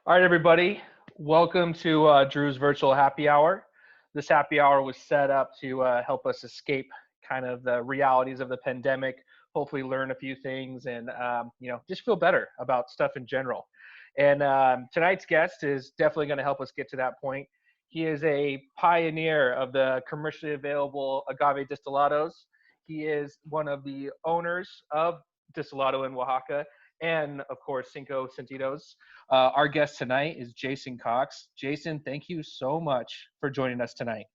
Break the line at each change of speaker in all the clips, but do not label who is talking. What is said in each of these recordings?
All right, everybody. Welcome to Drew's virtual happy hour. This happy hour was set up to help us escape kind of the realities of the pandemic, hopefully learn a few things and, just feel better about stuff in general. And tonight's guest is definitely going to help us get to that point. He is a pioneer of the commercially available agave destillados. He is one of the owners of Destilado in Oaxaca and, of course, Cinco Sentidos. Our guest tonight is Jason Cox. Jason, thank you so much for joining us tonight.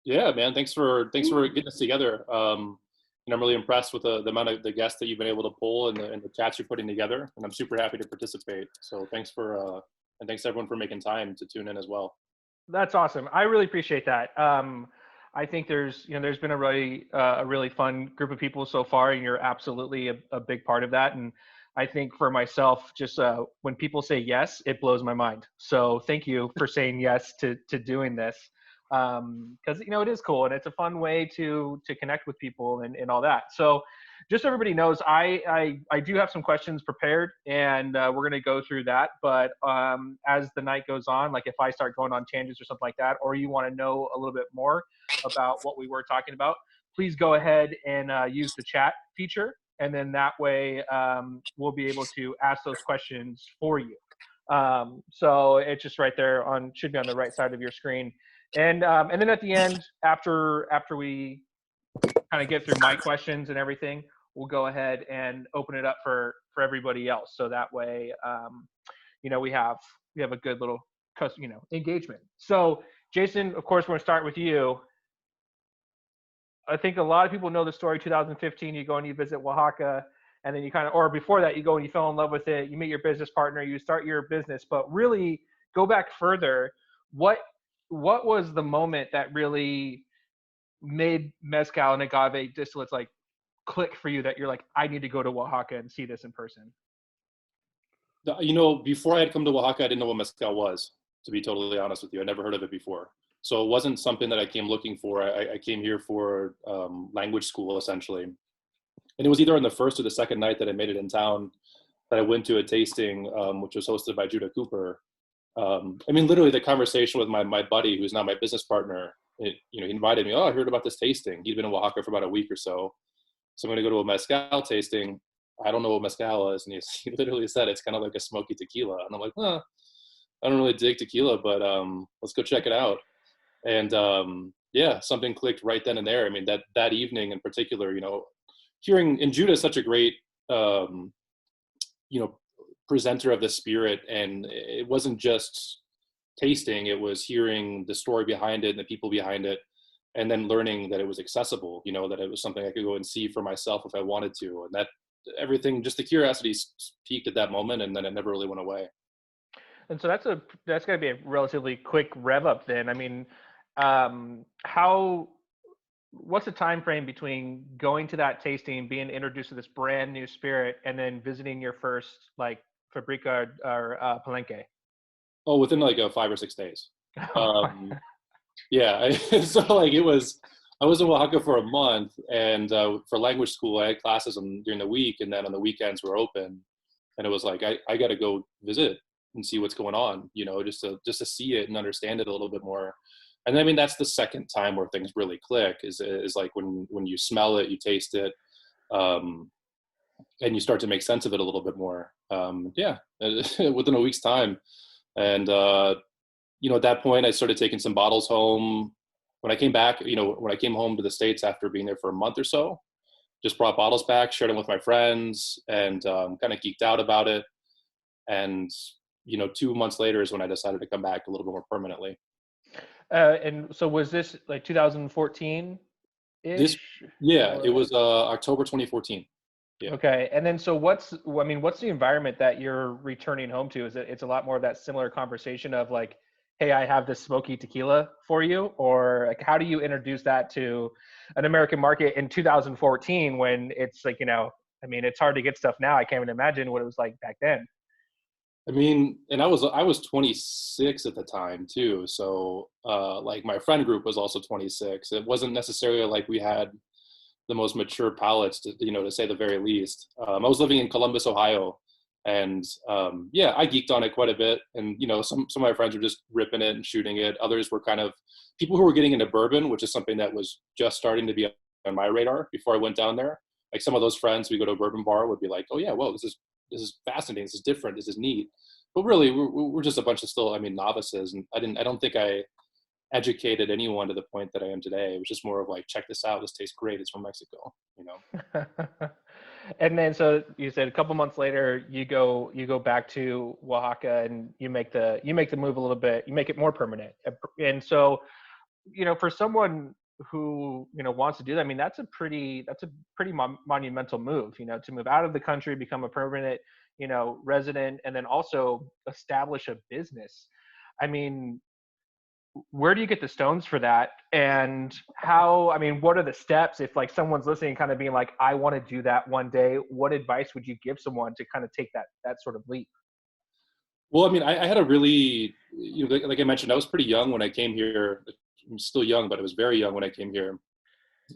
Yeah, man. Thanks for getting us together. And I'm really impressed with the amount of the guests that you've been able to pull and the chats you're putting together. And I'm super happy to participate. So thanks everyone for making time to tune in as well.
That's awesome. I really appreciate that. I think there's been a really fun group of people so far, and you're absolutely a big part of that. And I think for myself, just when people say yes, it blows my mind. So thank you for saying yes to doing this. Because it is cool and it's a fun way to connect with people and all that. So just so everybody knows, I do have some questions prepared, and we're going to go through that. But as the night goes on, like if I start going on tangents or something like that, or you want to know a little bit more about what we were talking about, please go ahead and use the chat feature, and then that way we'll be able to ask those questions for you. So it's just right there should be on the right side of your screen. And then at the end, after we kind of get through my questions and everything, we'll go ahead and open it up for everybody else. So that way, we have a good little engagement. So Jason, of course, we're going to start with you. I think a lot of people know the story. 2015, you go and you visit Oaxaca, and then or before that, you go and you fell in love with it. You meet your business partner, you start your business. But really, go back further. What was the moment that really made mezcal and agave distillates like click for you, that you're like, I need to go to Oaxaca and see this in person?
Before I had come to Oaxaca, I didn't know what mezcal was, to be totally honest with you. I never heard of it before. So it wasn't something that I came looking for. I came here for language school, essentially. And it was either on the first or the second night that I made it in town that I went to a tasting, which was hosted by Judah Cooper. Literally the conversation with my buddy, who's now my business partner, he invited me, I heard about this tasting. He'd been in Oaxaca for about a week or so. So I'm going to go to a mezcal tasting. I don't know what mezcal is. And he literally said, it's kind of like a smoky tequila. And I'm like, I don't really dig tequila, but let's go check it out. And something clicked right then and there. I mean, that evening in particular, hearing, and Judah is such a great, presenter of the spirit. And it wasn't just tasting, it was hearing the story behind it and the people behind it, and then learning that it was accessible, that it was something I could go and see for myself if I wanted to. And that everything, just the curiosity peaked at that moment, and then it never really went away.
And so that's going to be a relatively quick rev up then. I mean, what's the time frame between going to that tasting, being introduced to this brand new spirit, and then visiting your first like Fabrica or Palenque?
Oh, within like 5 or 6 days. Yeah. So like I was in Oaxaca for a month, and for language school, I had classes during the week, and then on the weekends were open. And it was like, I got to go visit and see what's going on, just to see it and understand it a little bit more. And I mean, that's the second time where things really click is like when you smell it, you taste it, and you start to make sense of it a little bit more. Within a week's time. And, at that point, I started taking some bottles home. When I came back, when I came home to the States after being there for a month or so, just brought bottles back, shared them with my friends, and kind of geeked out about it. And, 2 months later is when I decided to come back a little bit more permanently.
And so was this like 2014?
It was October 2014. Yeah.
Okay. And then, so what's the environment that you're returning home to? It's a lot more of that similar conversation of like, hey, I have this smoky tequila for you, or like, how do you introduce that to an American market in 2014 when it's like, it's hard to get stuff now. I can't even imagine what it was like back then.
I mean, and I was 26 at the time too. So like my friend group was also 26. It wasn't necessarily like we had the most mature palates, to say the very least. I was living in Columbus, Ohio And yeah, I geeked on it quite a bit. And, some of my friends were just ripping it and shooting it. Others were kind of people who were getting into bourbon, which is something that was just starting to be on my radar before I went down there. Like some of those friends, we go to a bourbon bar, would be like, oh yeah, well, this is fascinating. This is different. This is neat. But really, we're just a bunch of still, novices. And I don't think I educated anyone to the point that I am today. It was just more of like, check this out. This tastes great. It's from Mexico.
And then, so you said a couple months later, you go back to Oaxaca and you make the move a little bit, you make it more permanent. And so, for someone who, wants to do that, I mean, that's a pretty monumental move, to move out of the country, become a permanent, resident, and then also establish a business. I mean, where do you get the stones for that? And how, I mean, what are the steps if like someone's listening kind of being like, I want to do that one day? What advice would you give someone to kind of take that sort of leap?
Well, I had a really, like I mentioned, I was pretty young when I came here. I'm still young, but I was very young when I came here.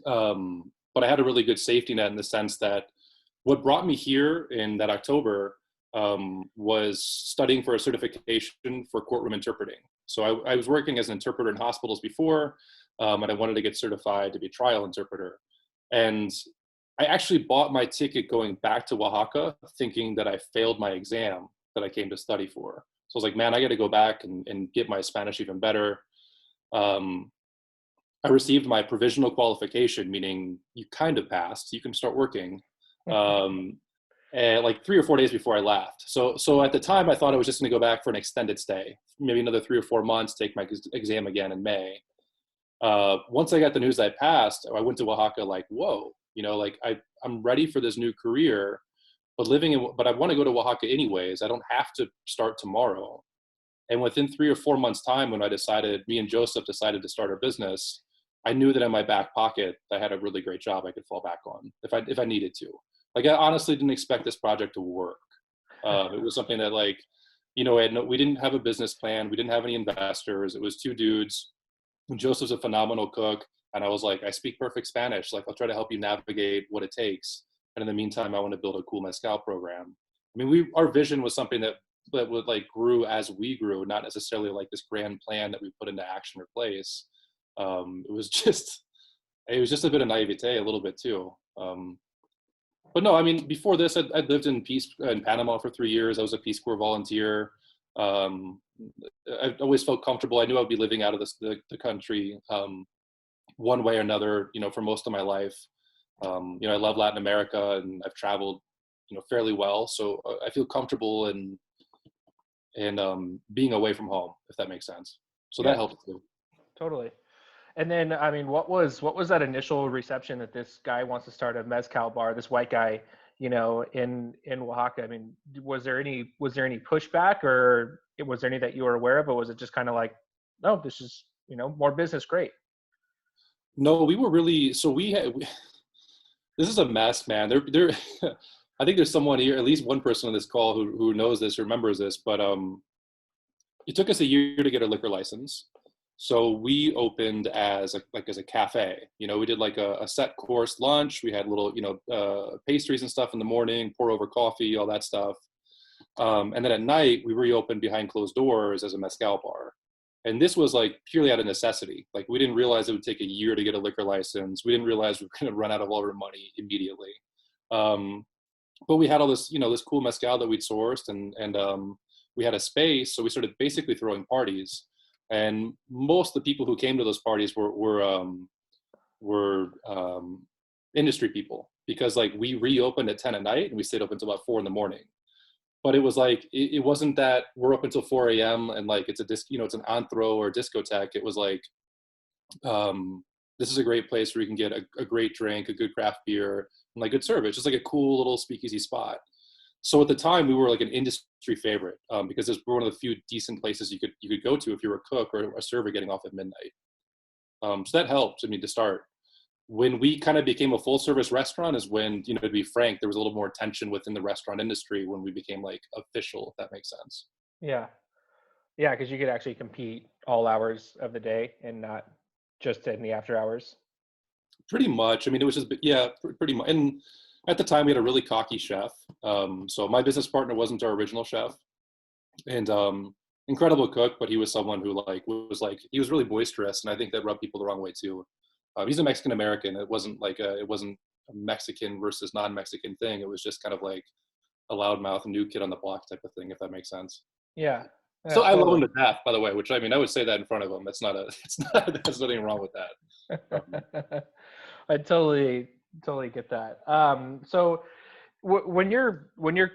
But I had a really good safety net in the sense that what brought me here in that October was studying for a certification for courtroom interpreting. So I was working as an interpreter in hospitals before, and I wanted to get certified to be a trial interpreter. And I actually bought my ticket going back to Oaxaca thinking that I failed my exam that I came to study for. So I was like, man, I got to go back and get my Spanish even better. I received my provisional qualification, meaning you kind of passed, you can start working. And like 3 or 4 days before I left. So at the time I thought I was just going to go back for an extended stay, maybe another 3 or 4 months, take my exam again in May. Once I got the news I passed, I went to Oaxaca like, whoa, like I'm ready for this new career, but I want to go to Oaxaca anyways. I don't have to start tomorrow. And within 3 or 4 months time, when me and Joseph decided to start our business, I knew that in my back pocket, I had a really great job I could fall back on if I needed to. Like I honestly didn't expect this project to work. It was something that we didn't have a business plan. We didn't have any investors. It was 2 dudes. And Joseph's a phenomenal cook. And I was like, I speak perfect Spanish. Like I'll try to help you navigate what it takes. And in the meantime, I want to build a cool mezcal program. I mean, our vision was something that would like grew as we grew, not necessarily like this grand plan that we put into action or place. It was just a bit of naivete, a little bit too. But no, I mean, before this, I'd lived in Panama for 3 years. I was a Peace Corps volunteer. I always felt comfortable. I knew I'd be living out of the country one way or another, for most of my life. I love Latin America and I've traveled, fairly well. So I feel comfortable in being away from home, if that makes sense. So
Yeah,
that helped too.
totally. And then, I mean, what was that initial reception that this guy wants to start a mezcal bar, this white guy, in Oaxaca? I mean, was there any pushback, or was there any that you were aware of, or was it just kind of like, no, this is, more business, great?
No, we were really, so this is a mess, man. I think there's someone here, at least one person on this call who knows this, remembers this, but it took us a year to get a liquor license. So we opened as a cafe. We did like a set course lunch. We had little, pastries and stuff in the morning, pour over coffee, all that stuff. And then at night, we reopened behind closed doors as a mezcal bar. And this was like purely out of necessity. Like we didn't realize it would take a year to get a liquor license. We didn't realize we were going to run out of all our money immediately. But we had all this, this cool mezcal that we'd sourced, and we had a space. So we started basically throwing parties. And most of the people who came to those parties were industry people, because like we reopened at 10 at night and we stayed open until about 4 a.m. But it was like, it wasn't that we're up until 4 a.m. and like it's it's an anthro or discotheque. It was like, this is a great place where you can get a great drink, a good craft beer, and like good service, just like a cool little speakeasy spot. So at the time, we were like an industry favorite because we're one of the few decent places you could go to if you were a cook or a server getting off at midnight. So that helped, to start. When we kind of became a full service restaurant is when, to be frank, there was a little more tension within the restaurant industry when we became like official, if that makes sense.
Yeah. Yeah, because you could actually compete all hours of the day and not just in the after hours.
Pretty much. It was just, yeah, pretty much. And At the time, we had a really cocky chef. So my business partner wasn't our original chef, and incredible cook, but he was someone who he was really boisterous, and I think that rubbed people the wrong way too. He's a Mexican American. It wasn't a Mexican versus non-Mexican thing. It was just kind of like a loudmouth new kid on the block type of thing, if that makes sense.
Yeah.
So
Yeah,
I love him
totally.
to death, by the way. Which I mean, I would say that in front of him. It's not. There's nothing wrong with that.
I totally get that. So when you're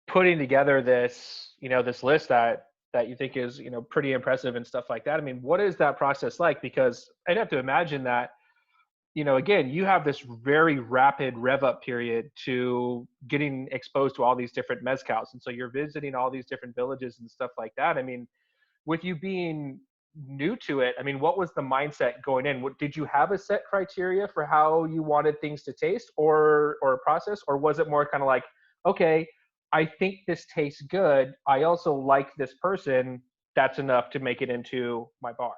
putting together this, this list that you think is, pretty impressive and stuff like that. I mean, what is that process like? Because I'd have to imagine that, again, you have this very rapid rev up period to getting exposed to all these different mezcals. And so you're visiting all these different villages and stuff like that. I mean, with you being new to it, I mean, what was the mindset going in? Did you have a set criteria for how you wanted things to taste or process, or was it more kind of like, okay, I think this tastes good. I also like this person. That's enough to make it into my bar.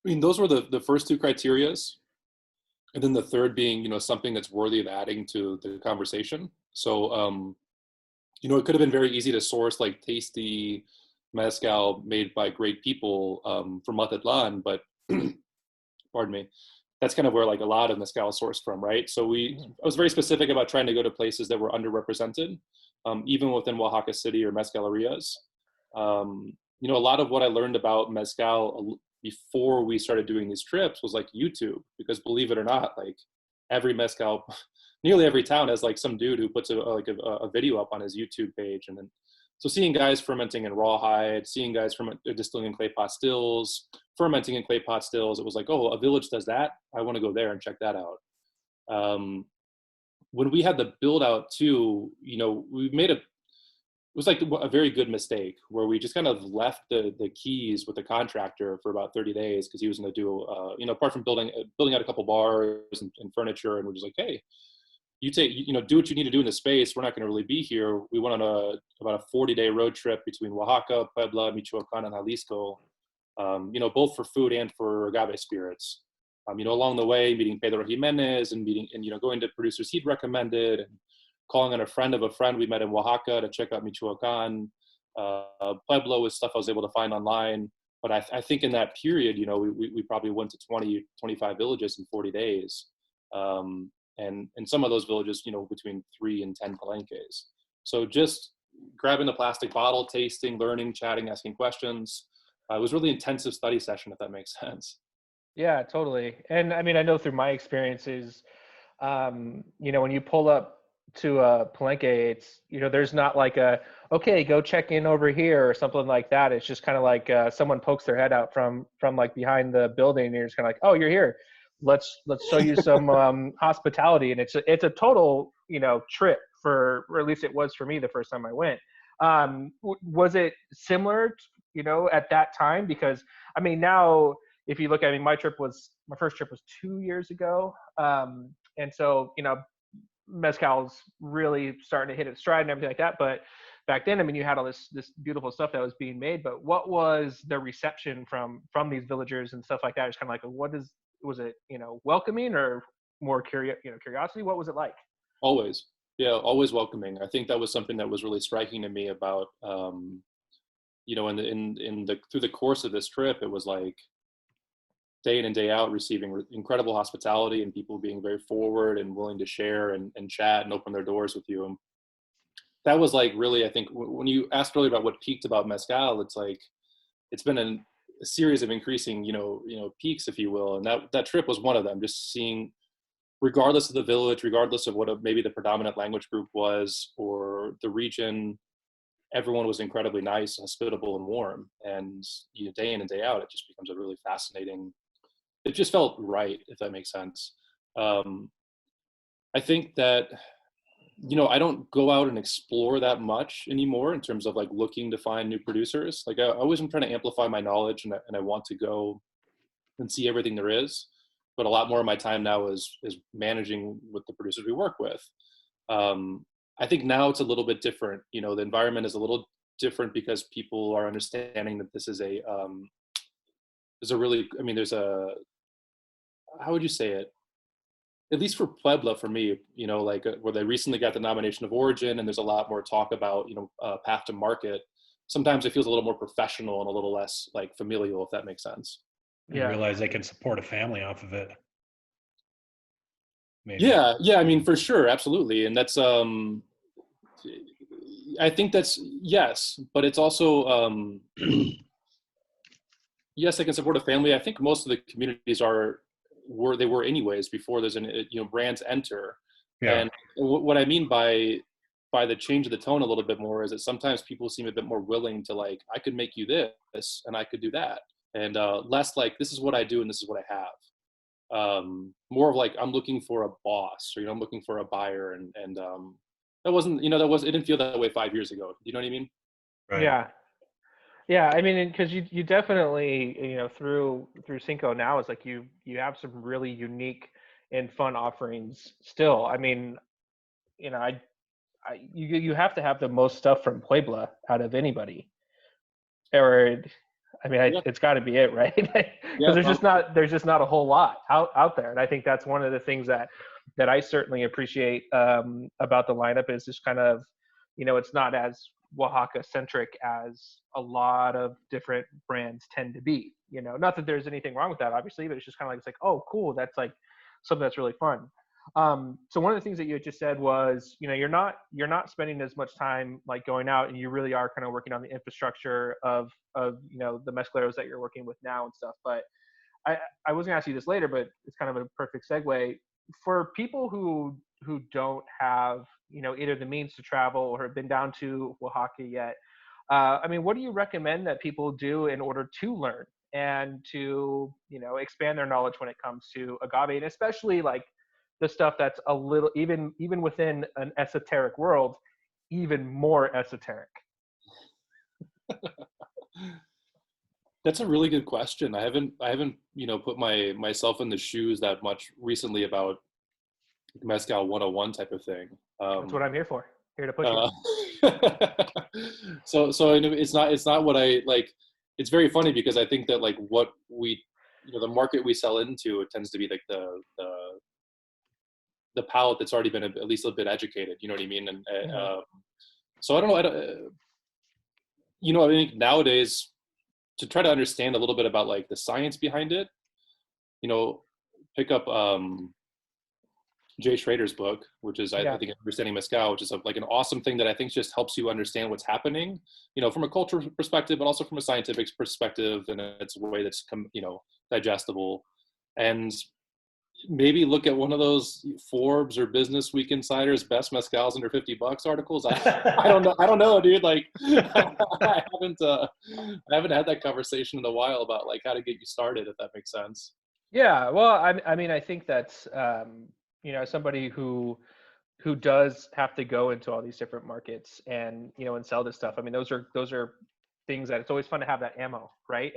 I mean, those were the first two criterias, and then the third being, something that's worthy of adding to the conversation. So, it could have been very easy to source like tasty mezcal made by great people from Mazatlan, but pardon me, that's kind of where like a lot of mezcal is sourced from, right? So I was very specific about trying to go to places that were underrepresented, even within Oaxaca City or mezcalerias. A lot of what I learned about mezcal before we started doing these trips was like YouTube, because believe it or not, like every mezcal, nearly every town has like some dude who puts a video up on his YouTube page. And then, so seeing guys fermenting in rawhide, seeing guys distilling in clay pot stills, fermenting in clay pot stills, it was like, oh, a village does that. I want to go there and check that out. When we had the build out too, we made it was like a very good mistake where we just kind of left the keys with the contractor for about 30 days because he was going to do, apart from building out a couple bars and furniture, and we're just like, hey, you take, do what you need to do in the space. We're not going to really be here. We went on about a 40-day road trip between Oaxaca, Puebla, Michoacan, and Jalisco, both for food and for agave spirits. Along the way, meeting Pedro Jimenez and going to producers he'd recommended, and calling on a friend of a friend we met in Oaxaca to check out Michoacan. Pueblo was stuff I was able to find online. But I think in that period, we probably went to 20, 25 villages in 40 days. And in some of those villages, between 3 and 10 palenques. So just grabbing the plastic bottle, tasting, learning, chatting, asking questions. It was really intensive study session, if that makes sense.
Yeah, totally. And I mean, I know through my experiences, when you pull up to a palenque, it's, there's not like okay, go check in over here or something like that. It's just kind of like someone pokes their head out from like behind the building, and you're just kind of like, oh, you're here. Let's show you some hospitality. And it's a total, trip or at least it was for me the first time I went. Was it similar, at that time? Because I mean, now if you look at, I mean, my first trip was 2 years ago. And so, mezcal's really starting to hit its stride and everything like that. But back then, I mean, you had all this beautiful stuff that was being made. But what was the reception from these villagers and stuff like that? It's kind of like, was it, welcoming or more curiosity? What was it like?
Always. Yeah, always welcoming. I think that was something that was really striking to me about, through the course of this trip, it was like day in and day out receiving incredible hospitality and people being very forward and willing to share and chat and open their doors with you. And that was like really, I think when you asked earlier about what peaked about mezcal, it's like it's been a series of increasing, peaks, if you will. And that trip was one of them. Just seeing, regardless of the village, regardless of what maybe the predominant language group was or the region, everyone was incredibly nice, hospitable, and warm. And day in and day out, it just becomes a really fascinating. It just felt right, if that makes sense. I think that I don't go out and explore that much anymore in terms of like looking to find new producers. Like I always am trying to amplify my knowledge, and I want to go and see everything there is. But a lot more of my time now is managing with the producers we work with. I think now it's a little bit different. The environment is a little different because people are understanding that this is there's a, how would you say it? at least for Puebla, for me, like where they recently got the nomination of origin, and there's a lot more talk about, path to market. Sometimes it feels a little more professional and a little less like familial, if that makes sense.
And
Yeah.
realize they can support a family off of it. Maybe.
Yeah. I mean, for sure, absolutely, and that's I think that's yes, but it's also yes, they can support a family. I think most of the communities were anyways before there's brands enter.
Yeah.
And what I mean by the change of the tone a little bit more is that sometimes people seem a bit more willing to like, I could make you this and I could do that, and less like, this is what I do and this is what I have. More of like, I'm looking for a boss, or I'm looking for a buyer, and that wasn't, it didn't feel that way 5 years ago. You know what I mean?
Right. Yeah, I mean, because you definitely, through Cinco now, it's like you have some really unique and fun offerings still. I mean, you have to have the most stuff from Puebla out of anybody, or I mean,
Yeah.
it's got to be it, right? Because
Yeah,
there's just not a whole lot out there, and I think that's one of the things that I certainly appreciate about the lineup is just kind of, it's not as Oaxaca centric as a lot of different brands tend to be. Not that there's anything wrong with that, obviously, but it's just kind of like, it's like, oh, cool, that's like something that's really fun. So one of the things that you had just said was, you're not spending as much time like going out, and you really are kind of working on the infrastructure of the mezcaleros that you're working with now and stuff. But I was gonna ask you this later, but it's kind of a perfect segue for people who don't have either the means to travel or have been down to Oaxaca yet. I mean, what do you recommend that people do in order to learn and to expand their knowledge when it comes to agave, and especially like the stuff that's a little, even within an esoteric world, even more esoteric?
That's a really good question. I haven't put myself in the shoes that much recently about Mezcal 101 type of thing.
That's what I'm here for. Here to push
you. So it's not what I like. It's very funny because I think that like what we, the market we sell into, it tends to be like the palate that's already been at least a bit educated. You know what I mean? And so I don't know. I think nowadays, to try to understand a little bit about like the science behind it, pick up Jay Schrader's book, which is I think Understanding Mezcal, which is like an awesome thing that I think just helps you understand what's happening, from a cultural perspective, but also from a scientific perspective, and it's a way that's digestible. And maybe look at one of those Forbes or Business Week Insider's best mezcals under $50 articles. I don't know, dude. Like, I haven't had that conversation in a while about like how to get you started, if that makes sense.
Yeah, well, I mean, I think that's somebody who does have to go into all these different markets and and sell this stuff. I mean, those are things that it's always fun to have that ammo, right?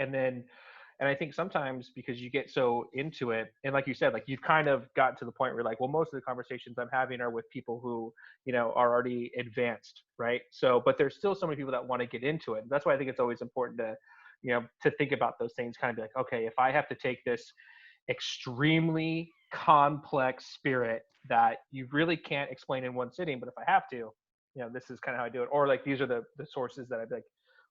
And I think sometimes because you get so into it, and like you said, like you've kind of gotten to the point where like, well, most of the conversations I'm having are with people who, are already advanced, right? So, but there's still so many people that want to get into it. That's why I think it's always important to, to think about those things, kind of be like, okay, if I have to take this extremely complex spirit that you really can't explain in one sitting, but if I have to, this is kind of how I do it. Or like, these are the sources that I'd be like,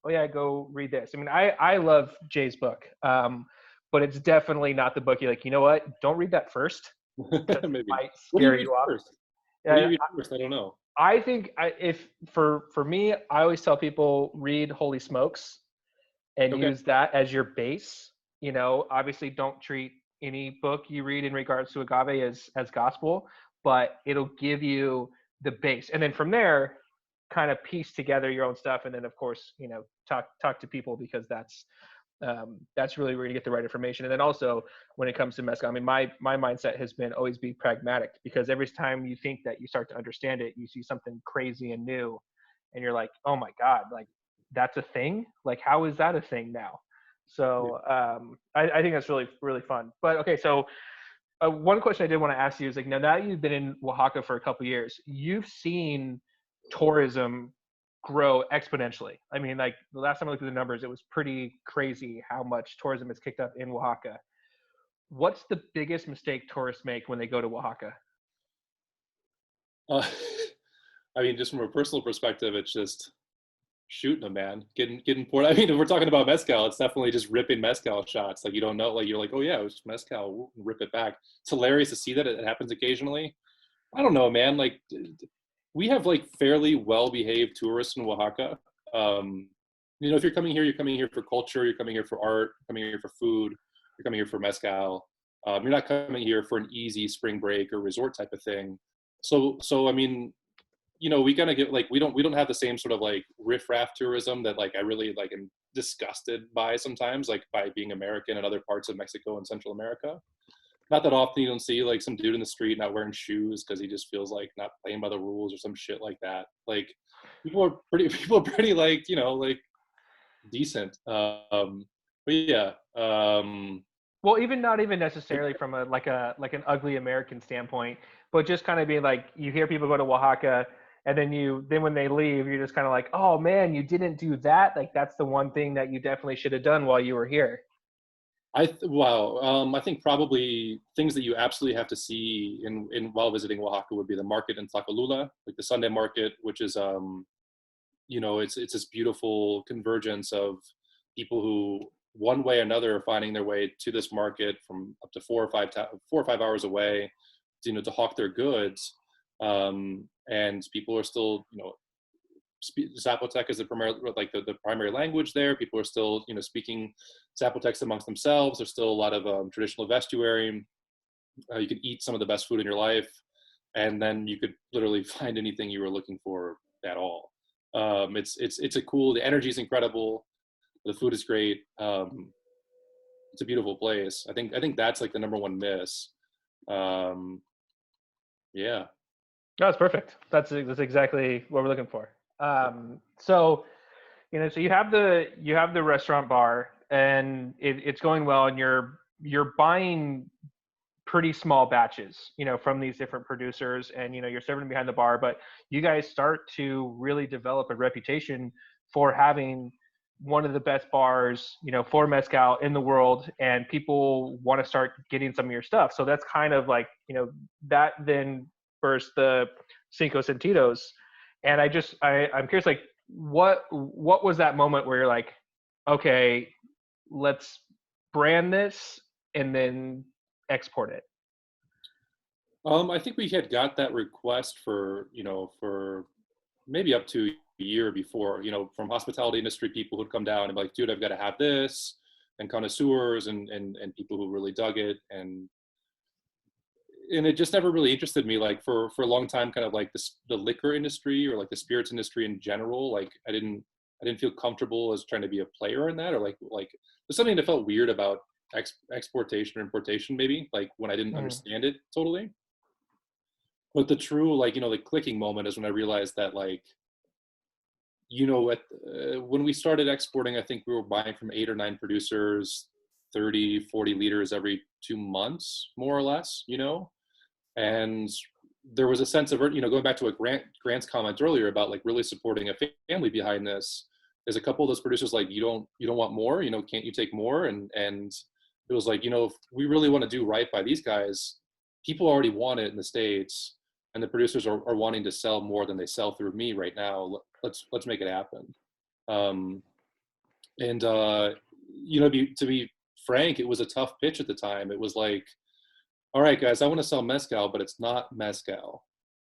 oh yeah, go read this. I mean, I love Jay's book, but it's definitely not the book you're like, what, don't read that first.
Maybe.
Might scare you off.
What do you read first? I don't know.
I think if for me, I always tell people read Holy Smokes and use that as your base. Obviously don't treat any book you read in regards to agave as gospel, but it'll give you the base. And then from there, kind of piece together your own stuff. And then of course, talk to people, because that's really where you get the right information. And then also when it comes to mezcal, I mean, my mindset has been always be pragmatic, because every time you think that you start to understand it, you see something crazy and new and you're like, oh my God, like that's a thing. Like, how is that a thing now? So I think that's really, really fun. But okay. So one question I did want to ask you is like, now that you've been in Oaxaca for a couple of years, you've seen tourism grow exponentially. I mean, like the last time I looked at the numbers, it was pretty crazy how much tourism has kicked up in Oaxaca. What's the biggest mistake tourists make when they go to Oaxaca?
Uh, I mean, just from a personal perspective, it's just shooting them, man. Getting poured. I mean, if we're talking about mezcal, it's definitely just ripping mezcal shots. Like you don't know, like you're like, oh yeah, it was mezcal. We'll rip it back. It's hilarious to see that it happens occasionally. I don't know, man. Like we have like fairly well-behaved tourists in Oaxaca. Um, if you're coming here, you're coming here for culture. You're coming here for art. You're coming here for food. You're coming here for mezcal. You're not coming here for an easy spring break or resort type of thing. So I mean, we kind of get like we don't have the same sort of like riffraff tourism that like I really like am disgusted by sometimes, like by being American and other parts of Mexico and Central America. Not that often you don't see like some dude in the street not wearing shoes because he just feels like not playing by the rules or some shit like that. Like people are pretty like like decent. But yeah.
Well, even not even necessarily from a like an ugly American standpoint, but just kind of being like, you hear people go to Oaxaca, and then when they leave, you're just kind of like, oh man, you didn't do that. Like that's the one thing that you definitely should have done while you were here.
Wow. I think probably things that you absolutely have to see in while visiting Oaxaca would be the market in Tlacolula, like the Sunday market, which is it's this beautiful convergence of people who one way or another are finding their way to this market from up to 4 or 5 hours away, to hawk their goods. And people are still, Zapotec is the primary language there. People are still, speaking Zapotecs amongst themselves. There's still a lot of traditional vestuary. You can eat some of the best food in your life, and then you could literally find anything you were looking for at all. It's a cool. The energy is incredible. The food is great. It's a beautiful place. I think that's like the number one miss. Yeah.
No, that's perfect. That's exactly what we're looking for. So you have the restaurant bar, and it's going well, and you're buying pretty small batches, from these different producers, and you're serving behind the bar, but you guys start to really develop a reputation for having one of the best bars, for mezcal in the world, and people want to start getting some of your stuff. So that's kind of like, that then burst the Cinco Sentidos. And I'm curious, like, what was that moment where you're like, okay, let's brand this and then export it?
I think we had got that request for maybe up to a year before, from hospitality industry people who'd come down and be like, dude, I've got to have this, and connoisseurs and people who really dug it. And it just never really interested me, like for a long time, kind of like the liquor industry or like the spirits industry in general. Like I didn't feel comfortable as trying to be a player in that, or like there's something that felt weird about exportation or importation, maybe, like when I didn't understand it totally. But the true, like, the clicking moment is when I realized that, like, when we started exporting, I think we were buying from 8 or 9 producers, 30, 40 liters every 2 months, more or less, and there was a sense of, going back to what Grant's comment earlier about like really supporting a family behind this. There's a couple of those producers like, you don't want more, can't you take more? And it was like, if we really want to do right by these guys, people already want it in the States, and the producers are wanting to sell more than they sell through me right now. Let's make it happen. To be frank, it was a tough pitch at the time. It was like, all right, guys, I want to sell mezcal, but it's not mezcal.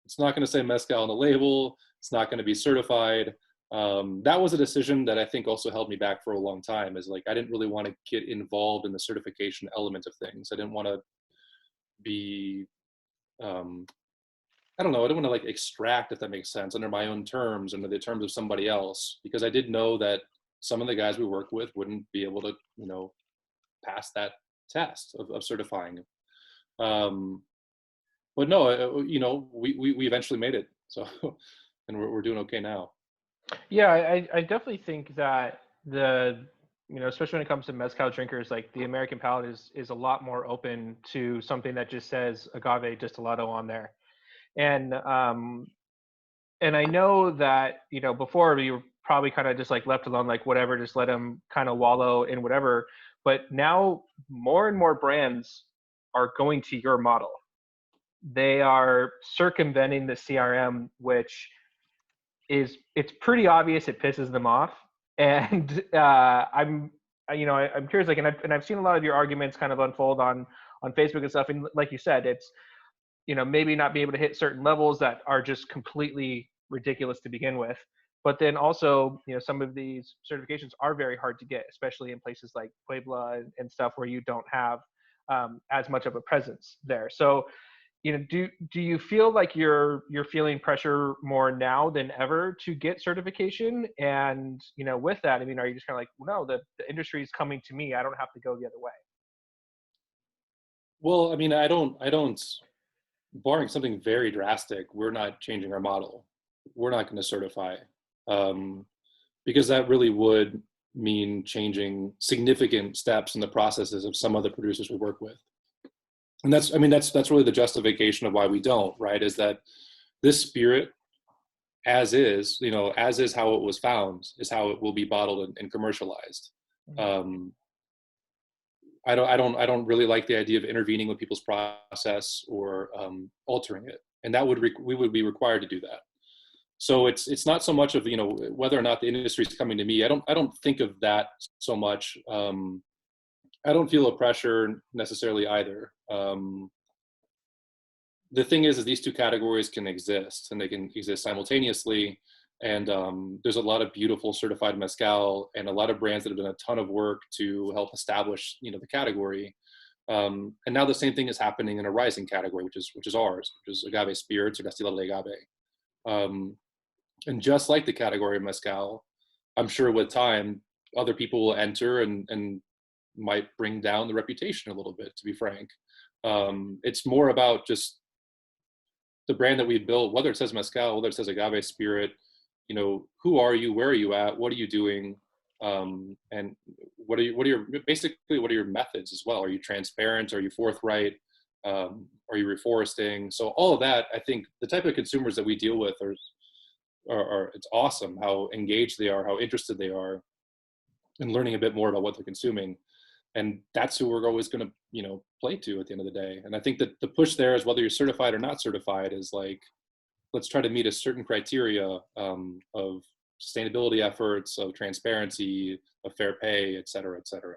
It's not going to say mezcal on the label. It's not going to be certified. That was a decision that I think also held me back for a long time, is like, I didn't really want to get involved in the certification element of things. I didn't want to be, I don't know, I don't want to like extract, if that makes sense, under my own terms, under the terms of somebody else, because I did know that some of the guys we worked with wouldn't be able to, pass that test of certifying. But no, we eventually made it. So, and we're doing okay now.
Yeah, I definitely think that especially when it comes to mezcal drinkers, like the American palate is a lot more open to something that just says agave destilado on there. And I know that, before we were probably kind of just like left alone, like whatever, just let them kind of wallow in whatever. But now more and more brands are going to your model. they are circumventing the CRM, which it's pretty obvious it pisses them off. And I'm curious, like, and I've seen a lot of your arguments kind of unfold on Facebook and stuff. And like you said, it's, maybe not be able to hit certain levels that are just completely ridiculous to begin with. But then also, some of these certifications are very hard to get, especially in places like Puebla and stuff where you don't have as much of a presence there. So, do you feel like you're feeling pressure more now than ever to get certification? And with that, I mean, are you just kind of like, well, no, the industry is coming to me, I don't have to go the other way?
Well, I mean, I don't, barring something very drastic, we're not changing our model. We're not going to certify, because that really would mean changing significant steps in the processes of some other producers we work with. And that's really the justification of why we don't, right? Is that this spirit, as is how it was found, is how it will be bottled and commercialized. I don't really like the idea of intervening with people's process or altering it, and we would be required to do that. So it's not so much of whether or not the industry is coming to me. I don't think of that so much. I don't feel a pressure necessarily either. The thing is these two categories can exist, and they can exist simultaneously. And there's a lot of beautiful certified mezcal and a lot of brands that have done a ton of work to help establish the category. And now the same thing is happening in a rising category, which is ours, which is agave spirits or destilado de agave. And just like the category of mezcal, I'm sure with time other people will enter and might bring down the reputation a little bit, to be frank. It's more about just the brand that we built, whether it says mezcal, whether it says agave spirit, who are you, where are you at, what are you doing, and what are your methods as well? Are you transparent? Are you forthright? Are you reforesting? So all of that, I think the type of consumers that we deal with are it's awesome how engaged they are, how interested they are in learning a bit more about what they're consuming. And that's who we're always going to, play to at the end of the day. And I think that the push there is whether you're certified or not certified is like, let's try to meet a certain criteria of sustainability efforts, of transparency, of fair pay, et cetera, et cetera.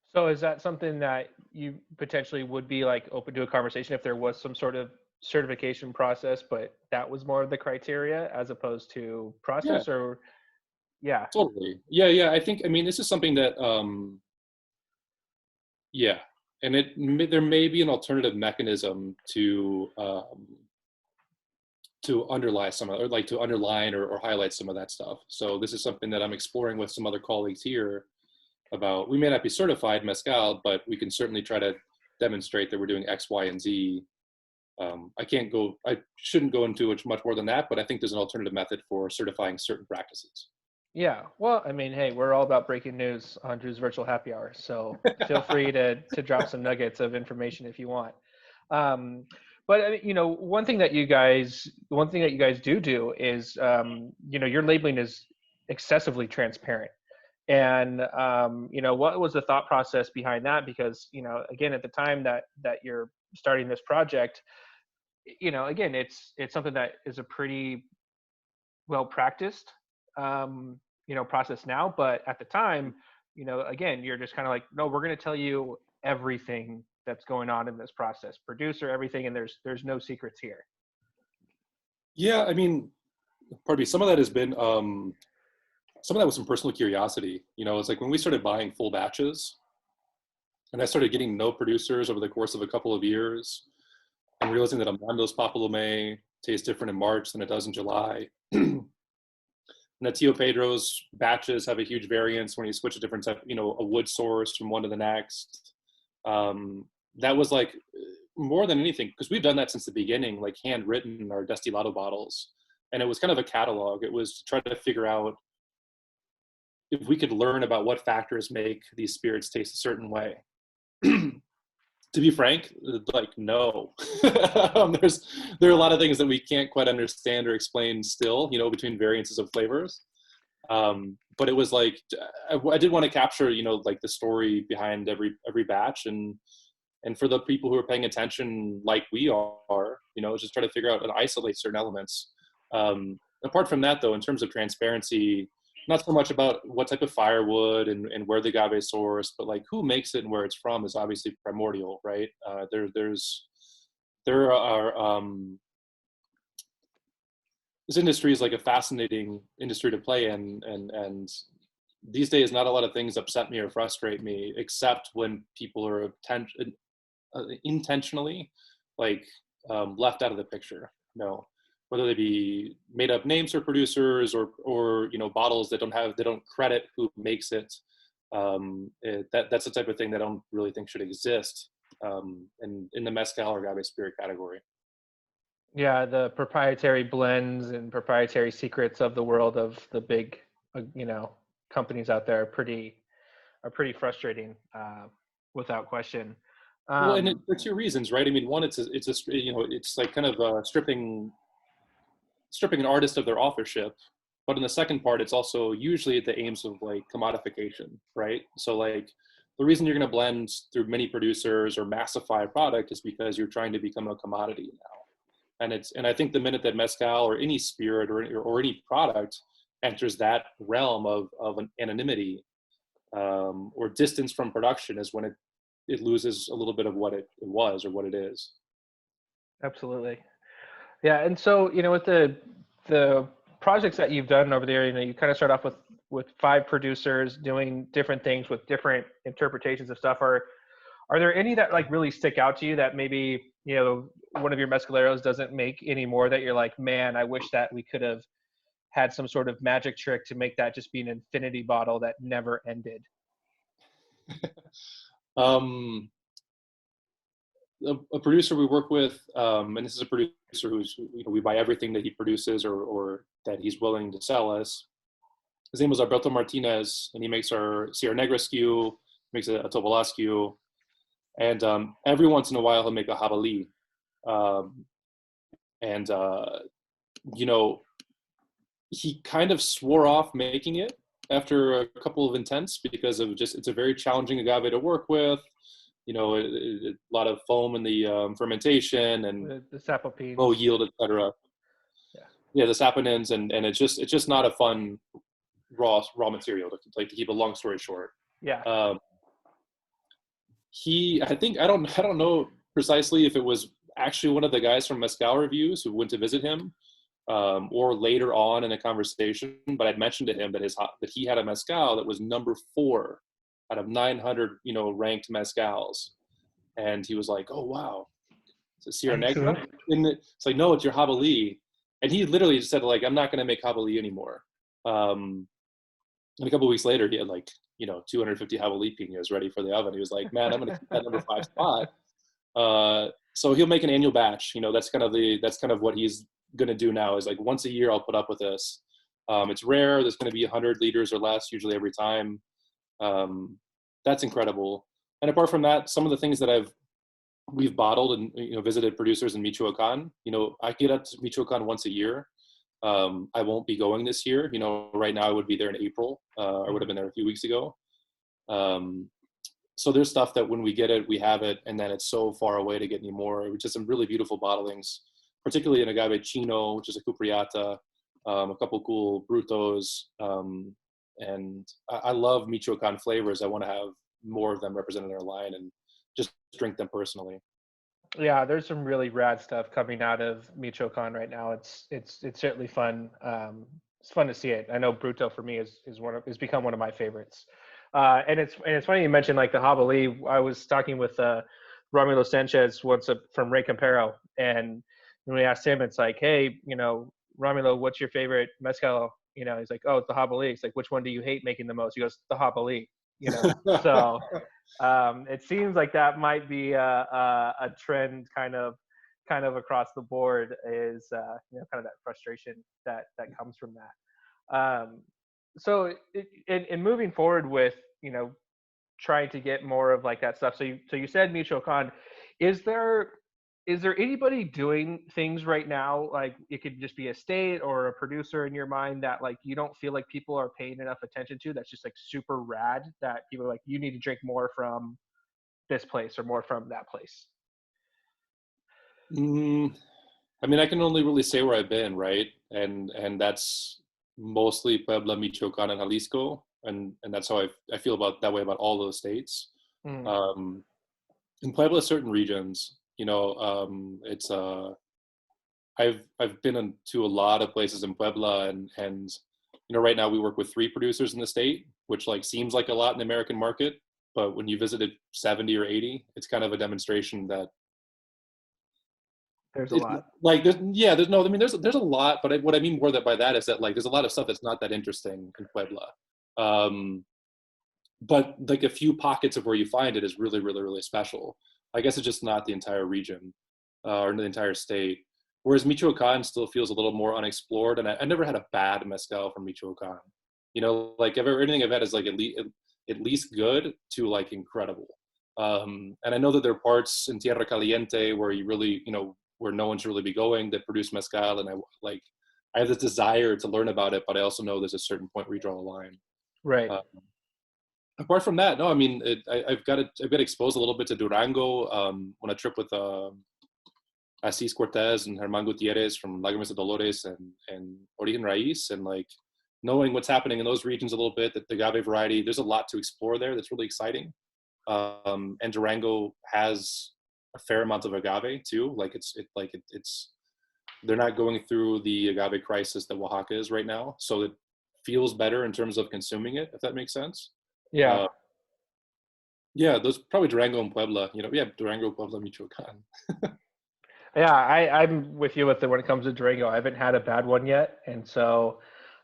So is that something that you potentially would be like open to a conversation if there was some sort of certification process, but that was more of the criteria as opposed to process?
Yeah.
Or yeah.
Totally. Yeah. I think, this is something that, and there may be an alternative mechanism to underlie some of, or like to underline or highlight some of that stuff. So this is something that I'm exploring with some other colleagues here about. We may not be certified mezcal, but we can certainly try to demonstrate that we're doing X, Y, and Z. I shouldn't go into much more than that, but I think there's an alternative method for certifying certain practices.
Yeah. Well, hey, we're all about breaking news on Drew's Virtual Happy Hour. So feel free to drop some nuggets of information if you want. But one thing that you guys do is, your labeling is excessively transparent. And, what was the thought process behind that? Because, again, at the time that you're starting this project, again, it's something that is a pretty well practiced, process now. But at the time, again, you're just kind of like, no, we're going to tell you everything that's going on in this process, producer, everything. And there's no secrets here.
Yeah. Pardon me. Some of that has been, some of that was some personal curiosity. It's like when we started buying full batches and I started getting to know producers over the course of a couple of years and realizing that a Mondo's Papalome tastes different in March than it does in July. And that Tio Pedro's batches have a huge variance when you switch a different type, a wood source from one to the next. That was like more than anything, because we've done that since the beginning, like handwritten our Destilado bottles. And it was kind of a catalog. It was to try to figure out if we could learn about what factors make these spirits taste a certain way. To be frank, like, no. There are a lot of things that we can't quite understand or explain still, between variances of flavors. But it was like, I did want to capture, like the story behind every batch and And for the people who are paying attention, like we are, just try to figure out and isolate certain elements. Apart from that, though, in terms of transparency, not so much about what type of firewood and where the agave is sourced, but like who makes it and where it's from is obviously primordial, right? There are this industry is like a fascinating industry to play in, and these days not a lot of things upset me or frustrate me, except when people are intentionally like left out of the picture. Whether they be made up names for producers or bottles that don't credit who makes it. That's the type of thing that I don't really think should exist in the mezcal or agave spirit category.
Yeah, the proprietary blends and proprietary secrets of the world of the big, companies out there are pretty frustrating, without question.
Well, and for two reasons, right? I mean, one, it's like kind of stripping an artist of their authorship, but in the second part, it's also usually at the aims of like commodification, right? So like the reason you're going to blend through many producers or massify a product is because you're trying to become a commodity now. And I think the minute that mezcal or any spirit or any product enters that realm of an anonymity or distance from production is when it loses a little bit of what it was or what it is.
Absolutely. Yeah, and so with the projects that you've done over there, you kind of start off with 5 producers doing different things with different interpretations of stuff. Are there any that like really stick out to you that maybe one of your mezcaleros doesn't make anymore, that you're like, man, I wish that we could have had some sort of magic trick to make that just be an infinity bottle that never ended?
A producer we work with, and this is a producer who's we buy everything that he produces or that he's willing to sell us. His name was Alberto Martinez, and he makes our Sierra Negra SKU, makes a Tobola SKU, and every once in a while he'll make a Jabalí. He kind of swore off making it after a couple of intents because of it's a very challenging agave to work with. A lot of foam in the fermentation and
The sapopines,
low yield, etc. Yeah, the saponins, and it's just not a fun raw material to keep a long story short.
Yeah.
I don't know precisely if it was actually one of the guys from Mezcal Reviews who went to visit him, or later on in a conversation, but I'd mentioned to him that he had a mezcal that was number 4 out of 900, ranked mezcals. And he was like, oh, wow. It's a Sierra Negra? And it's like, no, it's your Jabalí. And he literally just said, like, I'm not going to make Jabalí anymore. And a couple of weeks later, he had 250 Jabalí piñas ready for the oven. He was like, man, I'm going to keep that number 5 spot. So he'll make an annual batch. That's kind of what he's going to do now, is like once a year I'll put up with this. It's rare. There's going to be 100 liters or less usually every time. That's incredible. And apart from that, some of the things that we've bottled and visited producers in Michoacan. I get up to Michoacan once a year. I won't be going this year. Right now I would be there in April. I would have been there a few weeks ago. So there's stuff that when we get it, we have it, and then it's so far away to get any more. Which is some really beautiful bottlings, particularly in agave chino, which is a cupriata, a couple cool brutos, and I love Michoacan flavors. I want to have more of them represented in our line and just drink them personally. Yeah,
there's some really rad stuff coming out of Michoacan right now. It's certainly fun. It's fun to see it. I know Bruto for me is become one of my favorites. And it's funny you mentioned like the Jabalí. I was talking with Romulo Sanchez once from Rey Campero, and when we asked him, it's like, hey, Romulo, what's your favorite mezcal? He's like, oh, it's the Jabalí. It's like, which one do you hate making the most? He goes, the Jabalí. So it seems like that might be a trend kind of across the board, is kind of that frustration that comes from that. So in moving forward with trying to get more of like that stuff. So you said Michoacan. Is there anybody doing things right now, like it could just be a state or a producer in your mind that like you don't feel like people are paying enough attention to, that's just like super rad, that people are like, you need to drink more from this place or more from that place?
Mm, I mean, I can only really say where I've been, right? And that's mostly Puebla, Michoacan, and Jalisco, and that's how I feel about that way about all those states.
Mm,
Um, in Puebla, certain regions, it's I've been to a lot of places in Puebla, and right now we work with 3 producers in the state, which like seems like a lot in the American market, but when you visited 70 or 80, it's kind of a demonstration that
there's a
it,
lot.
like there's no, I mean there's a lot, but what I mean more that by that is that like there's a lot of stuff that's not that interesting in Puebla. Um, but like a few pockets of where you find it is really, really, really special. I guess it's just not the entire region or the entire state. Whereas Michoacan still feels a little more unexplored, and I never had a bad mezcal from Michoacan. Like everything I've had is like at least good to like incredible. And I know that there are parts in Tierra Caliente where you really, where no one should really be going that produce mezcal, and I have this desire to learn about it, but I also know there's a certain point where you draw a line.
Right.
Uh, Apart from that, no, I mean, I've got exposed a little bit to Durango on a trip with Asís Cortez and Germán Gutierrez from Lágrimas de Dolores and Origen Raíz, and like knowing what's happening in those regions a little bit, that the agave variety, there's a lot to explore there that's really exciting. And Durango has a fair amount of agave too. Like it's they're not going through the agave crisis that Oaxaca is right now, so it feels better in terms of consuming it, if that makes sense.
Yeah.
Uh, yeah, those probably Durango and Puebla. Yeah, Durango, Puebla, Michoacan.
Yeah, I'm with you with when it comes to Durango. I haven't had a bad one yet, and so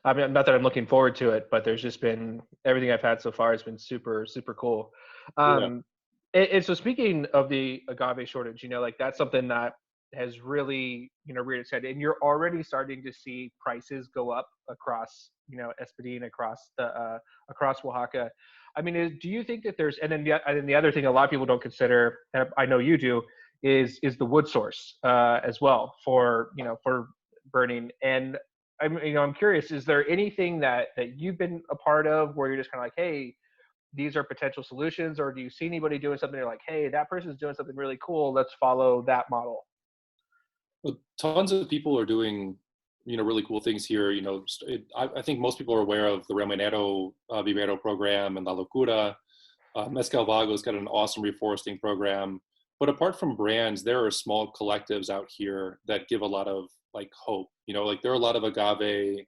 I mean, not that I'm looking forward to it, but there's just been everything I've had so far has been super super cool.
Yeah.
Um, and so speaking of the agave shortage, like that's something that has really reared its head, and you're already starting to see prices go up across Espadín, across Oaxaca. I mean, do you think that there's and then the other thing a lot of people don't consider, and I know you do, is the wood source as well for for burning. And I'm curious, is there anything that you've been a part of where you're just kind of like, hey, these are potential solutions, or do you see anybody doing something you're like, hey, that person's doing something really cool, let's follow that model?
Well, tons of people are doing, really cool things here. I think most people are aware of the Remanero Vivero program and La Locura. Mezcal Vago's got an awesome reforesting program. But apart from brands, there are small collectives out here that give a lot of like hope. Like there are a lot of agave.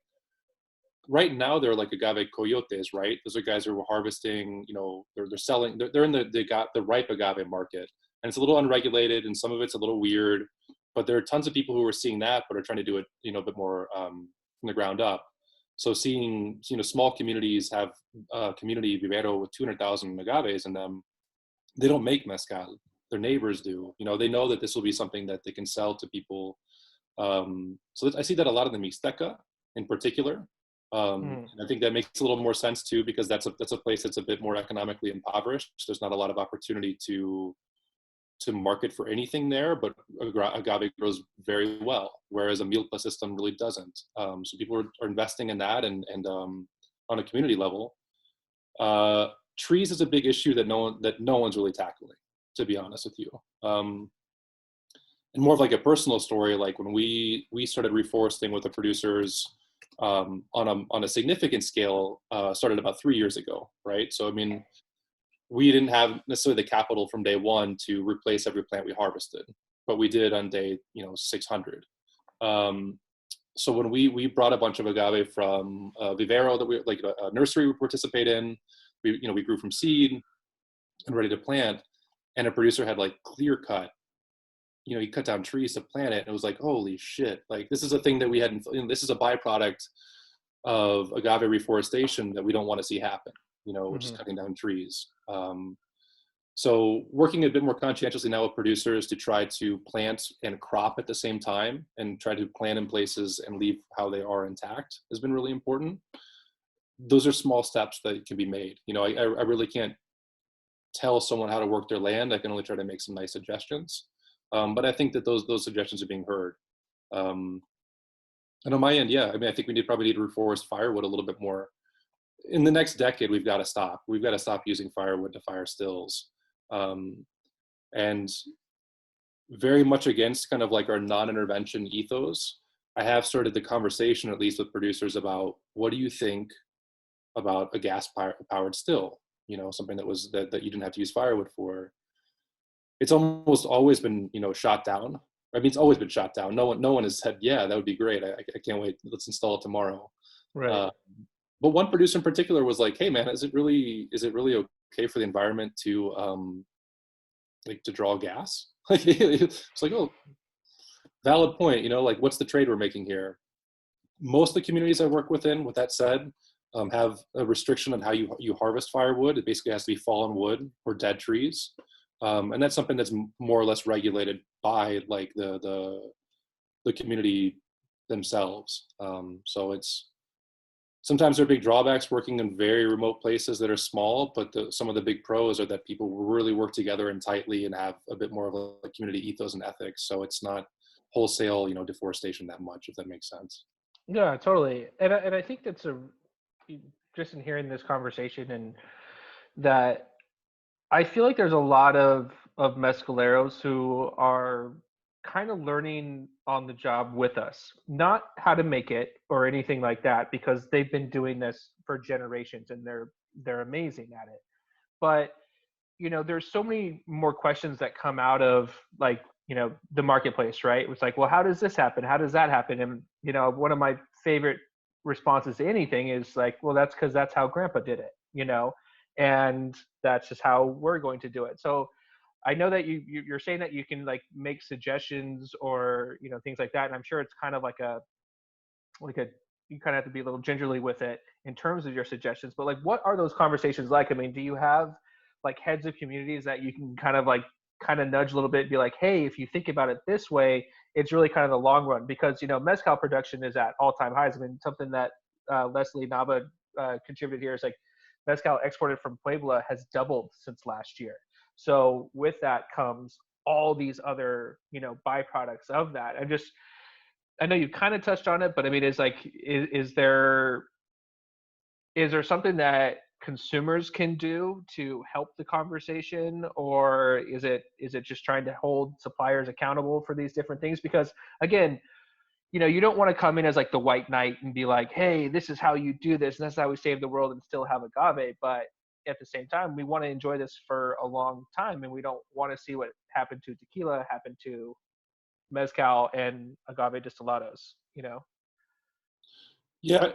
Right now, they're like agave coyotes, right? Those are guys who are harvesting. They're selling. They're in the ripe agave market, and it's a little unregulated, and some of it's a little weird. But there are tons of people who are seeing that, but are trying to do it, a bit more from the ground up. So seeing, small communities have a community vivero with 200,000 agaves in them, they don't make mezcal. Their neighbors do. They know that this will be something that they can sell to people. So I see that a lot in the Mixteca in particular.
Mm,
And I think that makes a little more sense too, because that's a place that's a bit more economically impoverished. There's not a lot of opportunity to market for anything there, but agave grows very well, whereas a milpa system really doesn't. So people are investing in that, and on a community level. Trees is a big issue that no one's really tackling, to be honest with you. And more of like a personal story, like when we started reforesting with the producers on a significant scale, started about 3 years ago, right? So I mean, we didn't have necessarily the capital from day one to replace every plant we harvested, but we did on day 600. So when we brought a bunch of agave from vivero that we like a nursery we participate in, we grew from seed and ready to plant, and a producer had like clear cut. He cut down trees to plant it, and it was like, holy shit! Like this is a thing that we hadn't. This is a byproduct of agave reforestation that we don't want to see happen. Which is
mm-hmm.
cutting down trees. So working a bit more conscientiously now with producers to try to plant and crop at the same time, and try to plant in places and leave how they are intact, has been really important. Those are small steps that can be made. I really can't tell someone how to work their land. I can only try to make some nice suggestions. But I think that those suggestions are being heard. And on my end, yeah, I mean, I think we probably need to reforest firewood a little bit more. In the next decade, we've got to stop. We've got to stop using firewood to fire stills. um, and very much against kind of like our non-intervention ethos. I have started the conversation, at least with producers, about what do you think about a gas powered still, something that you didn't have to use firewood for. It's almost always been, shot down. I mean, it's always been shot down. No one has said, yeah, that would be great. I can't wait. Let's install it tomorrow.
Right.
But one producer in particular was like, hey man, is it really okay for the environment to like to draw gas? Like it's like, oh, valid point. Like what's the trade we're making here? Most of the communities I work within, with that said, have a restriction on how you harvest firewood. It basically has to be fallen wood or dead trees, and that's something that's more or less regulated by like the community themselves. So it's sometimes there are big drawbacks working in very remote places that are small, but some of the big pros are that people really work together and tightly and have a bit more of a community ethos and ethics. So it's not wholesale, deforestation that much, if that makes sense.
Yeah, totally. And I think that's just in hearing this conversation, and that I feel like there's a lot of mezcaleros who are kind of learning on the job with us, not how to make it or anything like that, because they've been doing this for generations and they're amazing at it. But there's so many more questions that come out of, like, the marketplace, right? It's like, well, how does this happen? How does that happen? And one of my favorite responses to anything is like, well, that's because that's how grandpa did it, and that's just how we're going to do it. So I know that you're saying that you can like make suggestions or things like that, and I'm sure it's kind of like a you kind of have to be a little gingerly with it in terms of your suggestions. But like, what are those conversations like? I mean, do you have like heads of communities that you can kind of nudge a little bit and be like, hey, if you think about it this way, it's really kind of the long run, because mezcal production is at all-time highs. I mean, something that Leslie Nava contributed here is like mezcal exported from Puebla has doubled since last year. So with that comes all these other byproducts of that. I know you kind of touched on it, but I mean, is there something that consumers can do to help the conversation, or is it just trying to hold suppliers accountable for these different things? Because again, you don't want to come in as like the white knight and be like, hey, this is how you do this and that's how we save the world and still have agave. But at the same time, we want to enjoy this for a long time, and we don't want to see what happened to tequila happen to mezcal and agave destillados.
Yeah,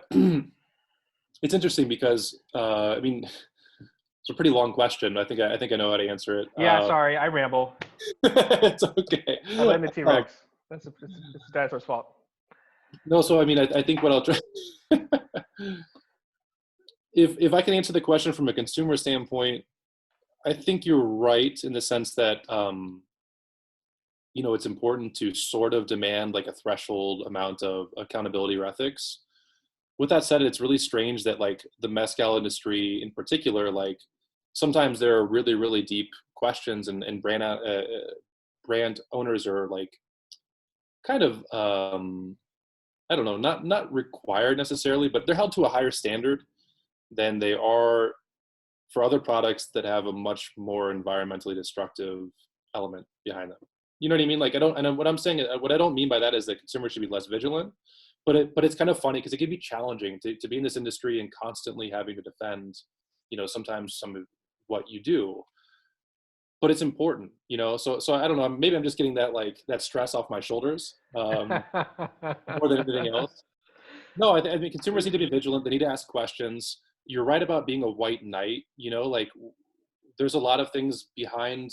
it's interesting because I mean, it's a pretty long question. I think I know how to answer it.
Yeah, sorry, I ramble.
It's okay.
I blame the T-Rex. It's the dinosaur's fault.
No, so I mean, I think what I'll try, if I can answer the question from a consumer standpoint, I think you're right in the sense that it's important to sort of demand like a threshold amount of accountability or ethics. With that said, it's really strange that like the mezcal industry in particular, like sometimes there are really, really deep questions, and brand owners are like kind of I don't know, not required necessarily, but they're held to a higher standard than they are for other products that have a much more environmentally destructive element behind them. You know what I mean? Like what I'm saying, what I don't mean by that is that consumers should be less vigilant, but it's kind of funny because it can be challenging to be in this industry and constantly having to defend, sometimes some of what you do. But it's important, So I don't know. Maybe I'm just getting that stress off my shoulders more than anything else. No, I mean consumers need to be vigilant. They need to ask questions. You're right about being a white knight. Like there's a lot of things behind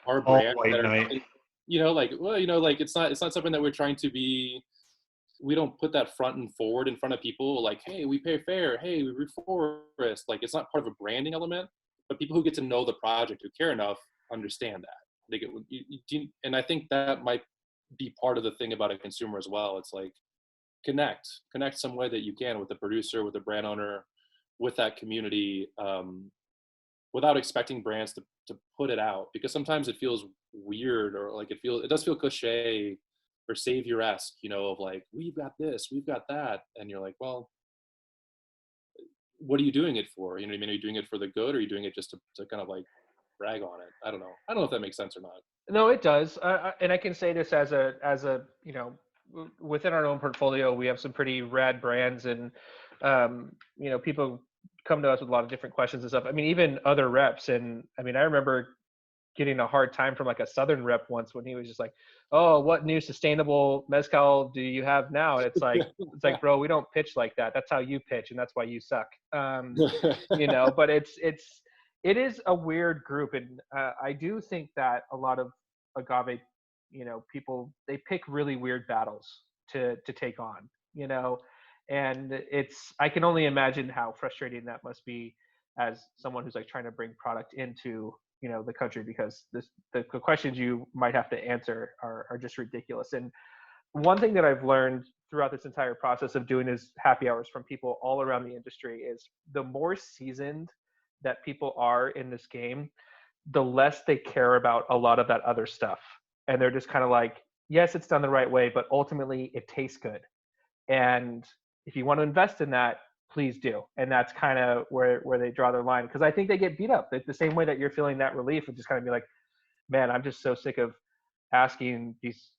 our
All
brand
white
that are
knight.
nothing, like it's not something that we're trying to be. We don't put that front and forward in front of people. Like, hey, we pay fair. Hey, we reforest. Like, it's not part of a branding element. But people who get to know the project, who care enough, understand that. They get, and I think that might be part of the thing about a consumer as well. It's like connect some way that you can with the producer, with the brand owner, with that community, without expecting brands to put it out, because sometimes it feels weird, or like it does feel cliche or savior-esque, of like, we've got this, we've got that, and you're like, well, what are you doing it for? You know what I mean? Are you doing it for the good, or are you doing it just to kind of like brag on it. I don't know if that makes sense or not.
No, it does. And I can say this as a within our own portfolio, we have some pretty rad brands, and people come to us with a lot of different questions and stuff. I mean, even other reps, and I mean, I remember getting a hard time from like a Southern rep once when he was just like, "Oh, what new sustainable mezcal do you have now?" And it's like, bro, we don't pitch like that. That's how you pitch, and that's why you suck. But it is a weird group, and I do think that a lot of agave, people, they pick really weird battles to take on, and I can only imagine how frustrating that must be as someone who's like trying to bring product into the country, because the questions you might have to answer are just ridiculous. And one thing that I've learned throughout this entire process of doing is happy hours from people all around the industry is the more seasoned that people are in this game, the less they care about a lot of that other stuff. And they're just kind of like, yes, it's done the right way, but ultimately it tastes good. And if you want to invest in that, please do. And that's kind of where they draw their line. Because I think they get beat up the same way that you're feeling that relief of just kind of be like, man, I'm just so sick of answering these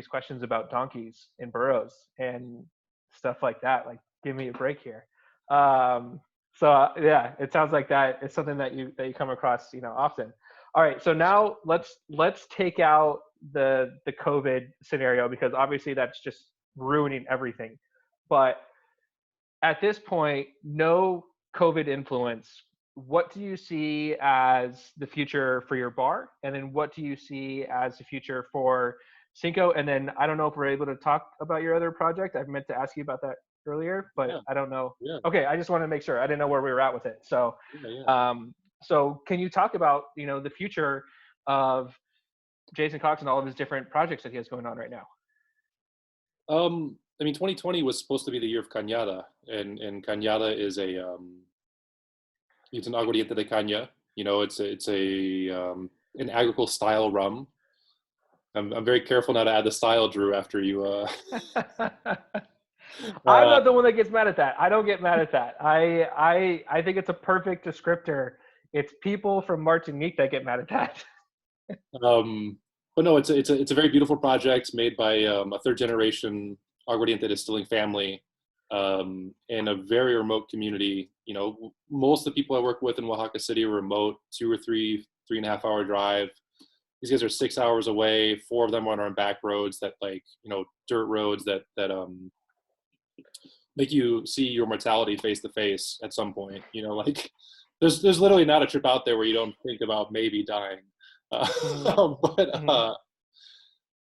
questions about donkeys and burros and stuff like that. Like, give me a break here. Yeah, it sounds like that. It's something that you come across, often. All right, so now let's take out the COVID scenario, because obviously that's just ruining everything. But at this point, no COVID influence. What do you see as the future for your bar? And then what do you see as the future for Cinco? And then I don't know if we're able to talk about your other project. I meant to ask you about that earlier, but
Yeah.
I don't know.
Yeah.
Okay, I just want to make sure. I didn't know where we were at with it. So, so can you talk about the future of Jason Cox and all of his different projects that he has going on right now?
I mean, 2020 was supposed to be the year of Cañada, and Cañada is it's an aguardiente de caña. It's an agricole style rum. I'm very careful not to add the style, Drew, after you.
I'm not the one that gets mad at that. I don't get mad at that. I think it's a perfect descriptor. It's people from Martinique that get mad at that.
But no, it's a very beautiful project made by a third generation aguardiente distilling family in a very remote community. Most of the people I work with in Oaxaca City are remote, 2 or 3.5 hour drive. These guys are 6 hours away. 4 of them are on back roads that dirt roads that make you see your mortality face to face at some point. There's literally not a trip out there where you don't think about maybe dying. But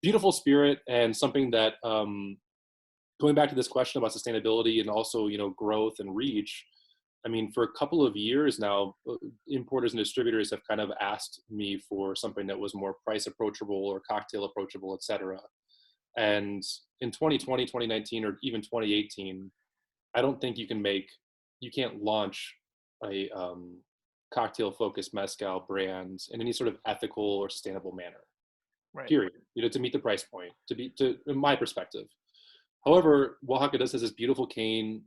beautiful spirit, and something that going back to this question about sustainability and also growth and reach. I mean, for a couple of years now, importers and distributors have kind of asked me for something that was more price approachable or cocktail approachable, etc. And in 2020, 2019, or even 2018, I don't think you can't launch a cocktail focused mezcal brand in any sort of ethical or sustainable manner.
Right.
Period. To meet the price point, in my perspective. However, Oaxaca does has this beautiful cane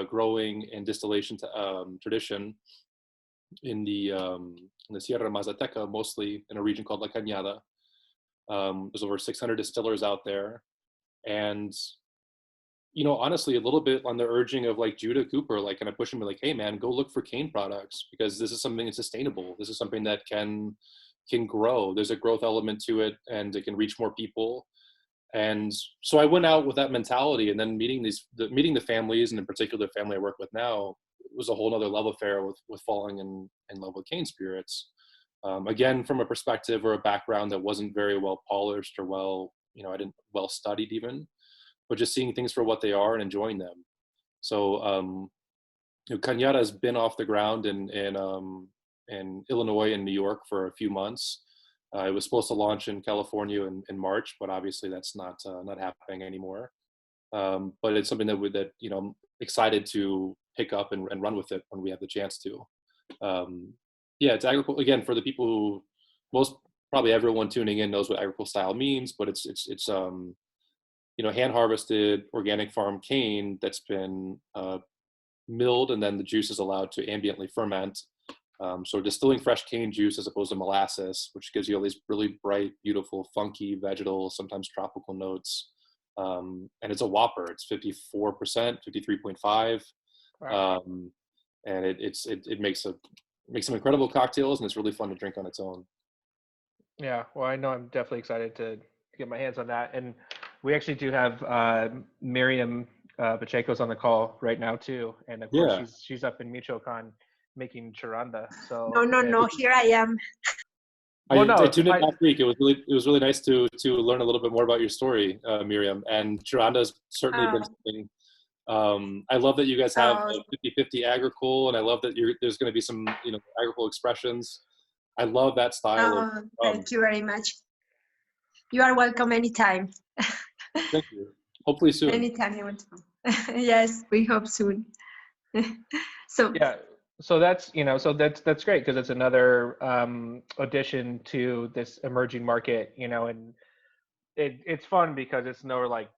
growing and distillation tradition in the Sierra Mazateca, mostly in a region called La Cañada. There's over 600 distillers out there, and honestly, a little bit on the urging of like Judah Cooper, like kind of pushing me like, hey man, go look for cane products, because this is something that's sustainable. This is something that can grow. There's a growth element to it, and it can reach more people. And so I went out with that mentality, and then meeting the families, and in particular the family I work with now, was a whole nother love affair with falling in love with cane spirits. Again, from a perspective or a background that wasn't very well polished or I didn't well studied even, but just seeing things for what they are and enjoying them. So Cañada has been off the ground in Illinois and New York for a few months. It was supposed to launch in California in March, but obviously that's not happening anymore. But it's something that I'm excited to pick up and run with it when we have the chance to. It's agricole again for the people who probably everyone tuning in knows what agricole style means, but it's hand harvested organic farm cane that's been milled, and then the juice is allowed to ambiently ferment So distilling fresh cane juice as opposed to molasses, which gives you all these really bright, beautiful, funky, vegetal, sometimes tropical notes. And it's a whopper. It's 54%, 53.5.
Wow.
And it makes some incredible cocktails, and it's really fun to drink on its own.
Yeah, well, I know I'm definitely excited to get my hands on that. And we actually do have Miriam Pacheco's on the call right now too, and of course
Yeah.
she's up in Michoacan making charanda.
No,
So
no, no. Here I am.
well,
I
no,
tuned in last week. It was really nice to learn a little bit more about your story, Miriam. And Sharonda's certainly been something. I love that you guys have a 50-50 agricole, and I love that there's going to be some agricole expressions. I love that style of.
Thank you very much. You are welcome anytime.
Thank you. Hopefully soon.
Anytime you want to come. Yes, we hope soon. So
yeah, so that's that's great because it's another addition to this emerging market, and it's fun because it's no like.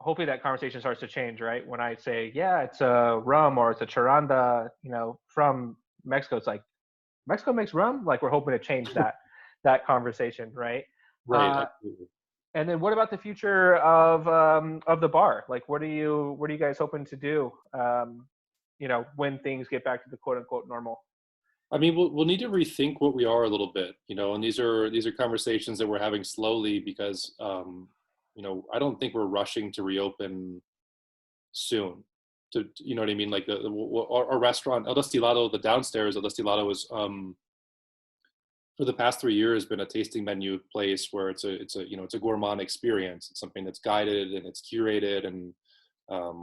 Hopefully that conversation starts to change, right? When I say, yeah, it's a rum or it's a charanda, from Mexico, it's like Mexico makes rum. Like we're hoping to change that conversation, right?
Right. Absolutely.
And then what about the future of the bar? Like, what are you guys hoping to do? When things get back to the quote unquote normal.
I mean, we'll need to rethink what we are a little bit, and these are conversations that we're having slowly because, I don't think we're rushing to reopen soon. You know what I mean? Like our restaurant, El Destilado, the downstairs, El Destilado is, for the past 3 years been a tasting menu place where it's a gourmand experience. It's something that's guided and it's curated and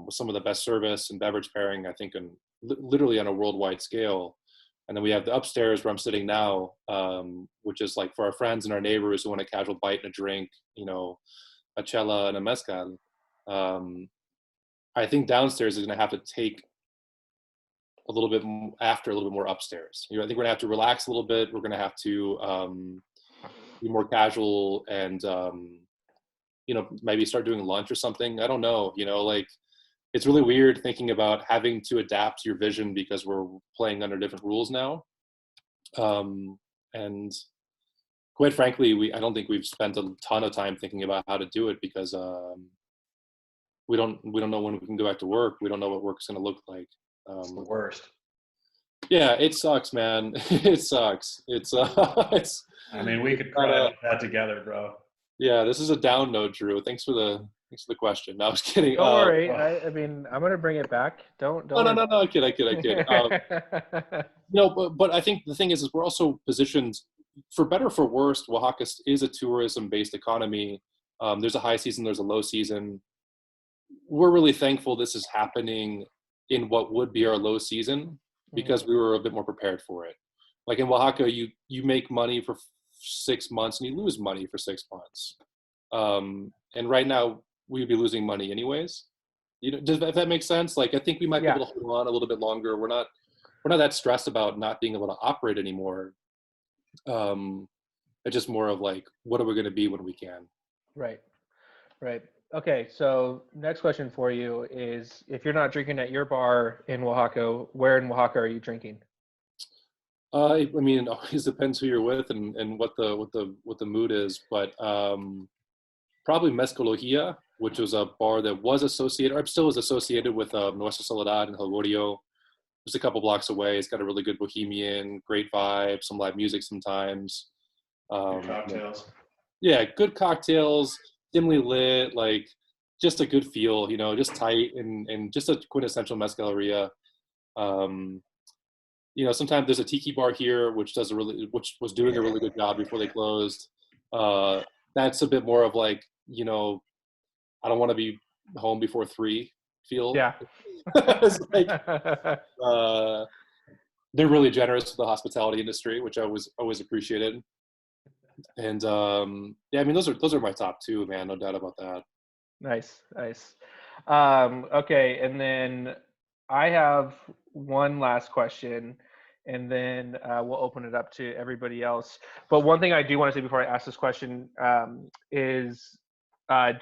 with some of the best service and beverage pairing, I think, and literally on a worldwide scale. And then we have the upstairs where I'm sitting now, which is like for our friends and our neighbors who want a casual bite and a drink, a chela and a mezcal. I think downstairs is going to have to take a little bit more upstairs. I think we're going to have to relax a little bit. We're going to have to be more casual and, maybe start doing lunch or something. I don't know, like it's really weird thinking about having to adapt your vision because we're playing under different rules now. And quite frankly, I don't think we've spent a ton of time thinking about how to do it because we don't know when we can go back to work. We don't know what work's going to look like.
It's the worst.
Yeah, it sucks, man. It sucks. It's
I mean, we could cry about that together, bro.
Yeah, this is a down note, Drew. Thanks for the question. No, I was kidding.
Don't worry. I mean, I'm gonna bring it back. Don't.
No, I kid. But I think the thing is we're also positioned, for better or for worse, Oaxaca is a tourism-based economy. There's a high season, there's a low season. We're really thankful this is happening in what would be our low season because we were a bit more prepared for it. Like in Oaxaca, you make money for 6 months and you lose money for 6 months. And right now we'd be losing money anyways. If that makes sense? Like I think we might be able to hold on a little bit longer. We're not that stressed about not being able to operate anymore. It's just more of like, what are we going to be when we can?
Right. Okay, so next question for you is, if you're not drinking at your bar in Oaxaca, where in Oaxaca are you drinking?
I mean, it always depends who you're with and what the mood is, but probably Mezcologia, which was a bar that was associated, or still is associated with Nuestra Soledad in Helgorio. Just a couple blocks away. It's got a really good bohemian, great vibe, some live music sometimes.
Good cocktails.
Yeah, good cocktails, dimly lit, like just a good feel, just tight and just a quintessential mezcaleria. Sometimes there's a tiki bar here, which was doing a really good job before they closed. That's a bit more of like, I don't want to be home before 3 feel.
Yeah.
It's like, they're really generous with the hospitality industry, which I always appreciated. And I mean, those are my top 2, man, no doubt about that.
Nice. Okay, and then I have one last question, and then we'll open it up to everybody else. But one thing I do want to say before I ask this question is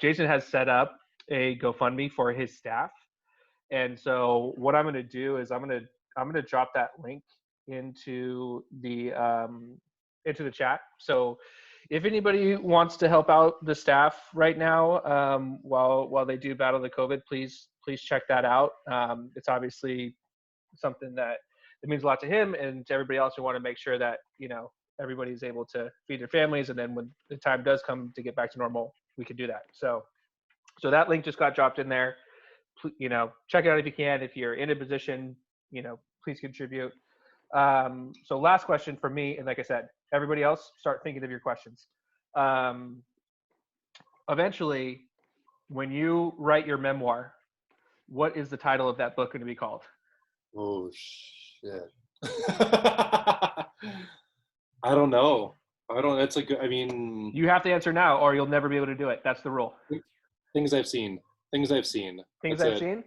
Jason has set up a GoFundMe for his staff, and so what I'm going to do is I'm going to drop that link into the chat. So if anybody wants to help out the staff right now, while they do battle the COVID, please check that out. It's obviously something that it means a lot to him and to everybody else. We want to make sure that everybody's able to feed their families, and then when the time does come to get back to normal, we can do that. So that link just got dropped in there. Check it out if you can. If you're in a position, please contribute. So last question for me, and like I said, everybody else, start thinking of your questions. Eventually, when you write your memoir, what is the title of that book going to be called?
Oh shit. I don't know. That's a good, I mean.
You have to answer now or you'll never be able to do it. That's the rule.
Things I've seen.
Things I've seen?
Things I've seen.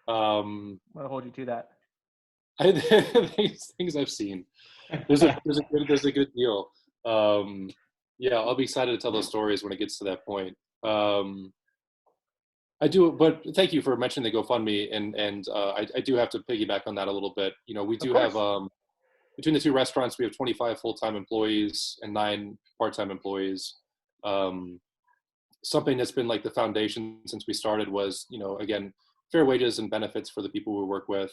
I'm gonna hold you to that.
Things I've seen. There's a good deal. Yeah, I'll be excited to tell those stories when it gets to that point. I do, but thank you for mentioning the GoFundMe, and I do have to piggyback on that a little bit. We do have between the two restaurants, we have 25 full-time employees and 9 part-time employees. Something that's been like the foundation since we started was, again, fair wages and benefits for the people we work with.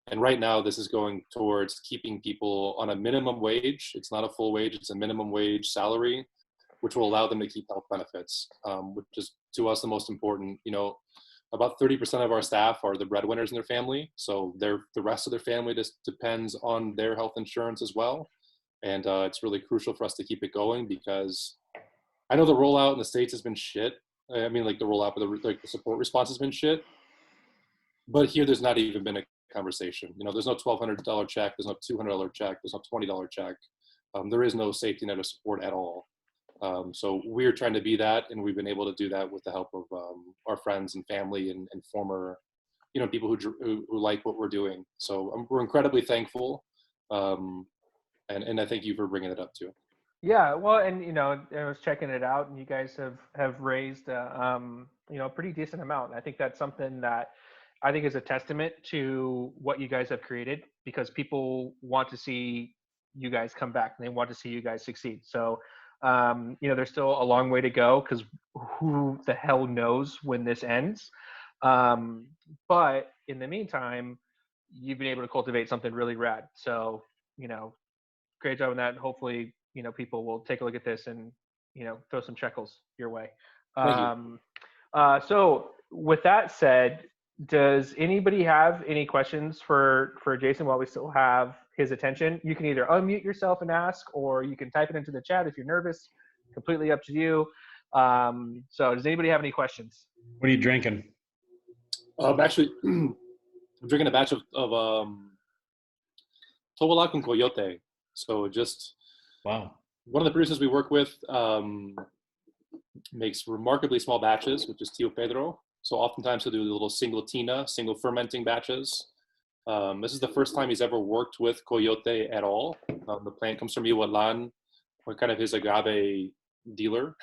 And right now, this is going towards keeping people on a minimum wage. It's not a full wage, it's a minimum wage salary, which will allow them to keep health benefits, which is to us the most important. About 30% of our staff are the breadwinners in their family. So the rest of their family just depends on their health insurance as well. And it's really crucial for us to keep it going, because I know the rollout in the States has been shit. I mean, like the rollout for the support response has been shit. But here, there's not even been a conversation. There's no $1,200 check. There's no $200 check. There's no $20 check. There is no safety net of support at all. So we're trying to be that, and we've been able to do that with the help of our friends and family and former, people who like what we're doing. So we're incredibly thankful, and I thank you for bringing it up too.
Yeah, well, and I was checking it out, and you guys have raised a pretty decent amount. I think that's something that I think is a testament to what you guys have created, because people want to see you guys come back and they want to see you guys succeed. So there's still a long way to go, because who the hell knows when this ends. But in the meantime, you've been able to cultivate something really rad. So, great job on that. And hopefully, people will take a look at this and, throw some shekels your way.
Thank you.
So with that said, does anybody have any questions for Jason while we still have his attention? You can either unmute yourself and ask, or you can type it into the chat if you're nervous. Completely up to you. So does anybody have any questions?
What are you drinking?
Actually, I'm drinking a batch of Tobola con Coyote. So just
Wow.
One of the producers we work with makes remarkably small batches, which is Tio Pedro. So oftentimes he'll do little single fermenting batches. This is the first time he's ever worked with Coyote at all. The plant comes from Iwalan, or kind of his agave dealer,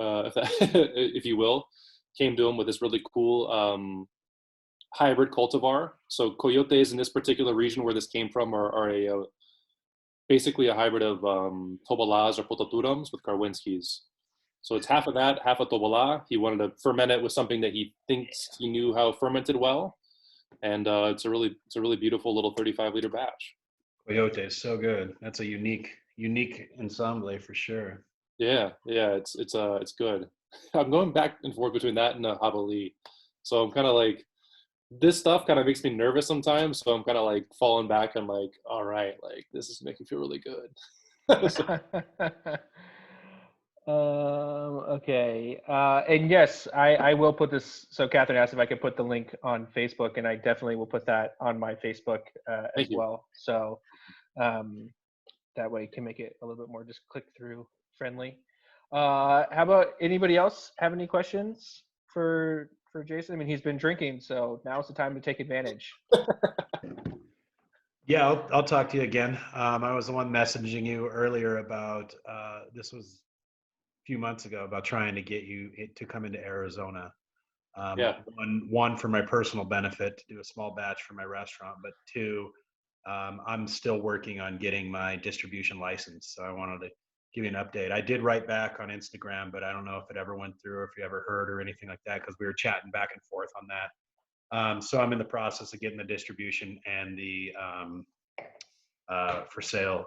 if you will. Came to him with this really cool hybrid cultivar. So Coyotes in this particular region where this came from are basically a hybrid of Tobolas or Potaturums with Karwinskis. So it's half of that, half a Tobola. He wanted to ferment it with something that he thinks he knew how fermented well. And it's a really beautiful little 35-liter batch.
Coyote is so good. That's a unique ensemble for sure.
Yeah, it's good. I'm going back and forth between that and Habali. So I'm kind of like, this stuff kind of makes me nervous sometimes. So I'm kind of like falling back. I'm like, all right, like this is making me feel really good.
Okay. And yes, I will put this. So Catherine asked if I could put the link on Facebook, and I definitely will put that on my Facebook as well. So that way you can make it a little bit more just click through friendly. How about anybody else have any questions for Jason? I mean, he's been drinking, so now's the time to take advantage.
Yeah, I'll talk to you again. I was the one messaging you earlier about this was a few months ago, about trying to get you to come into Arizona. One for my personal benefit, to do a small batch for my restaurant, but 2, I'm still working on getting my distribution license, so I wanted to give you an update. I did write back on Instagram, but I don't know if it ever went through or if you ever heard or anything like that, because we were chatting back and forth on that. So I'm in the process of getting the distribution and the for sale,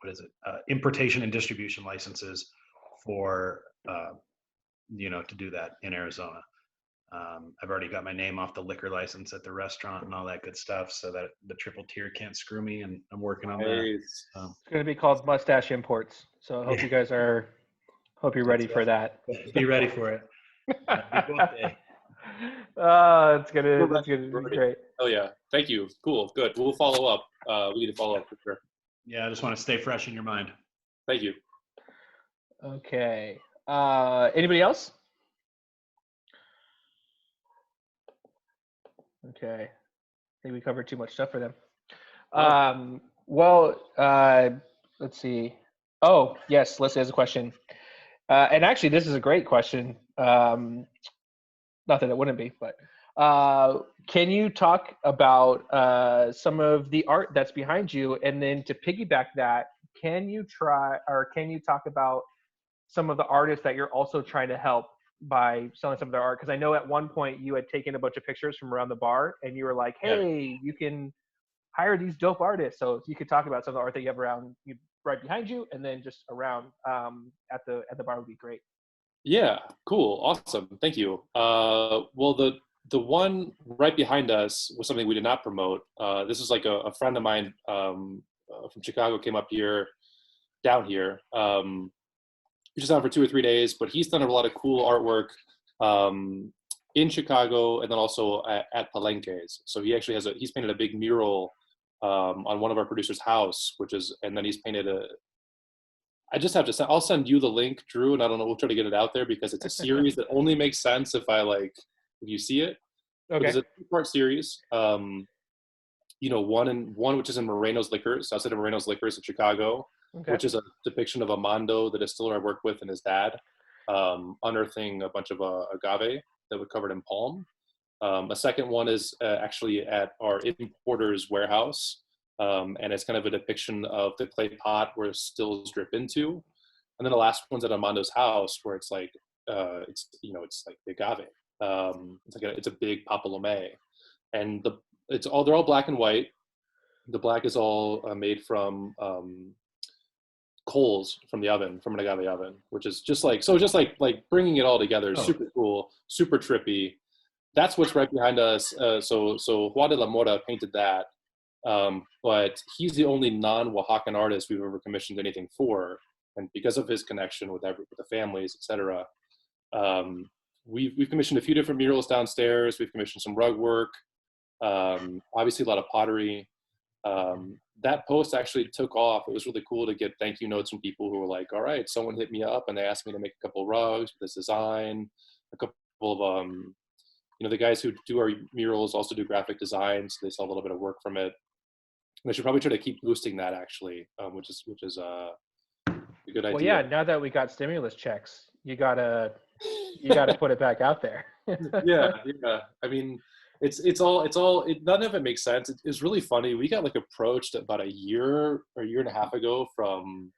what is it? Importation and distribution licenses for, to do that in Arizona. I've already got my name off the liquor license at the restaurant and all that good stuff, so that the triple tier can't screw me, and I'm working on that.
Nice.
It's going to be called Mustache Imports. So I hope you guys hope you're ready for that.
Be ready for it. Happy birthday.
It's gonna be great.
Oh yeah, thank you. Cool, good. We'll follow up. We need to follow up for sure.
Yeah, I just want to stay fresh in your mind.
Thank you.
Okay. Anybody else? Okay. I think we covered too much stuff for them. Let's see. Oh, yes, Leslie has a question. And actually, this is a great question. Not that it wouldn't be, but can you talk about some of the art that's behind you? And then to piggyback that, can you talk about some of the artists that you're also trying to help by selling some of their art? Because I know at one point you had taken a bunch of pictures from around the bar and you were like, hey, you can hire these dope artists. So if you could talk about some of the art that you have right behind you and then just around at the bar would be great.
Yeah, cool, awesome, thank you. Well, the one right behind us was something we did not promote. This is like a friend of mine from Chicago came down here. He was just out for 2 or 3 days, but he's done a lot of cool artwork in Chicago and then also at Palenques. So he actually he's painted a big mural on one of our producers' house, and then he's painted I just have to I'll send you the link, Drew, and I don't know, we'll try to get it out there because it's a series that only makes sense if you see it.
Okay.
It's a 2-part series. One which is in Moreno's Liquors, outside of Moreno's Liquors in Chicago, which is a depiction of Amando, the distiller I worked with, and his dad, unearthing a bunch of agave that was covered in palm. A second one is actually at our importer's warehouse, and it's kind of a depiction of the clay pot where stills drip into. And then the last one's at Amando's house, where it's like it's like the agave. It's a big papilome, and they're all black and white. The black is all made from coals from the oven, from an agave oven, which is just like bringing it all together is super cool, super trippy. That's what's right behind us. So Juan de la Mora painted that, but he's the only non-Oaxacan artist we've ever commissioned anything for, and because of his connection with the families, etc. We've commissioned a few different murals downstairs. We've commissioned some rug work, obviously a lot of pottery. That post actually took off. It was really cool to get thank you notes from people who were like, all right, someone hit me up and they asked me to make a couple of rugs with this design. A couple of, the guys who do our murals also do graphic design, so they saw a little bit of work from it. And I should probably try to keep boosting that actually, which is a good idea.
Well, yeah, now that we got stimulus checks, you gotta put it back out there.
yeah. I mean, none of it makes sense. It's really funny. We got approached about a year and a half ago from,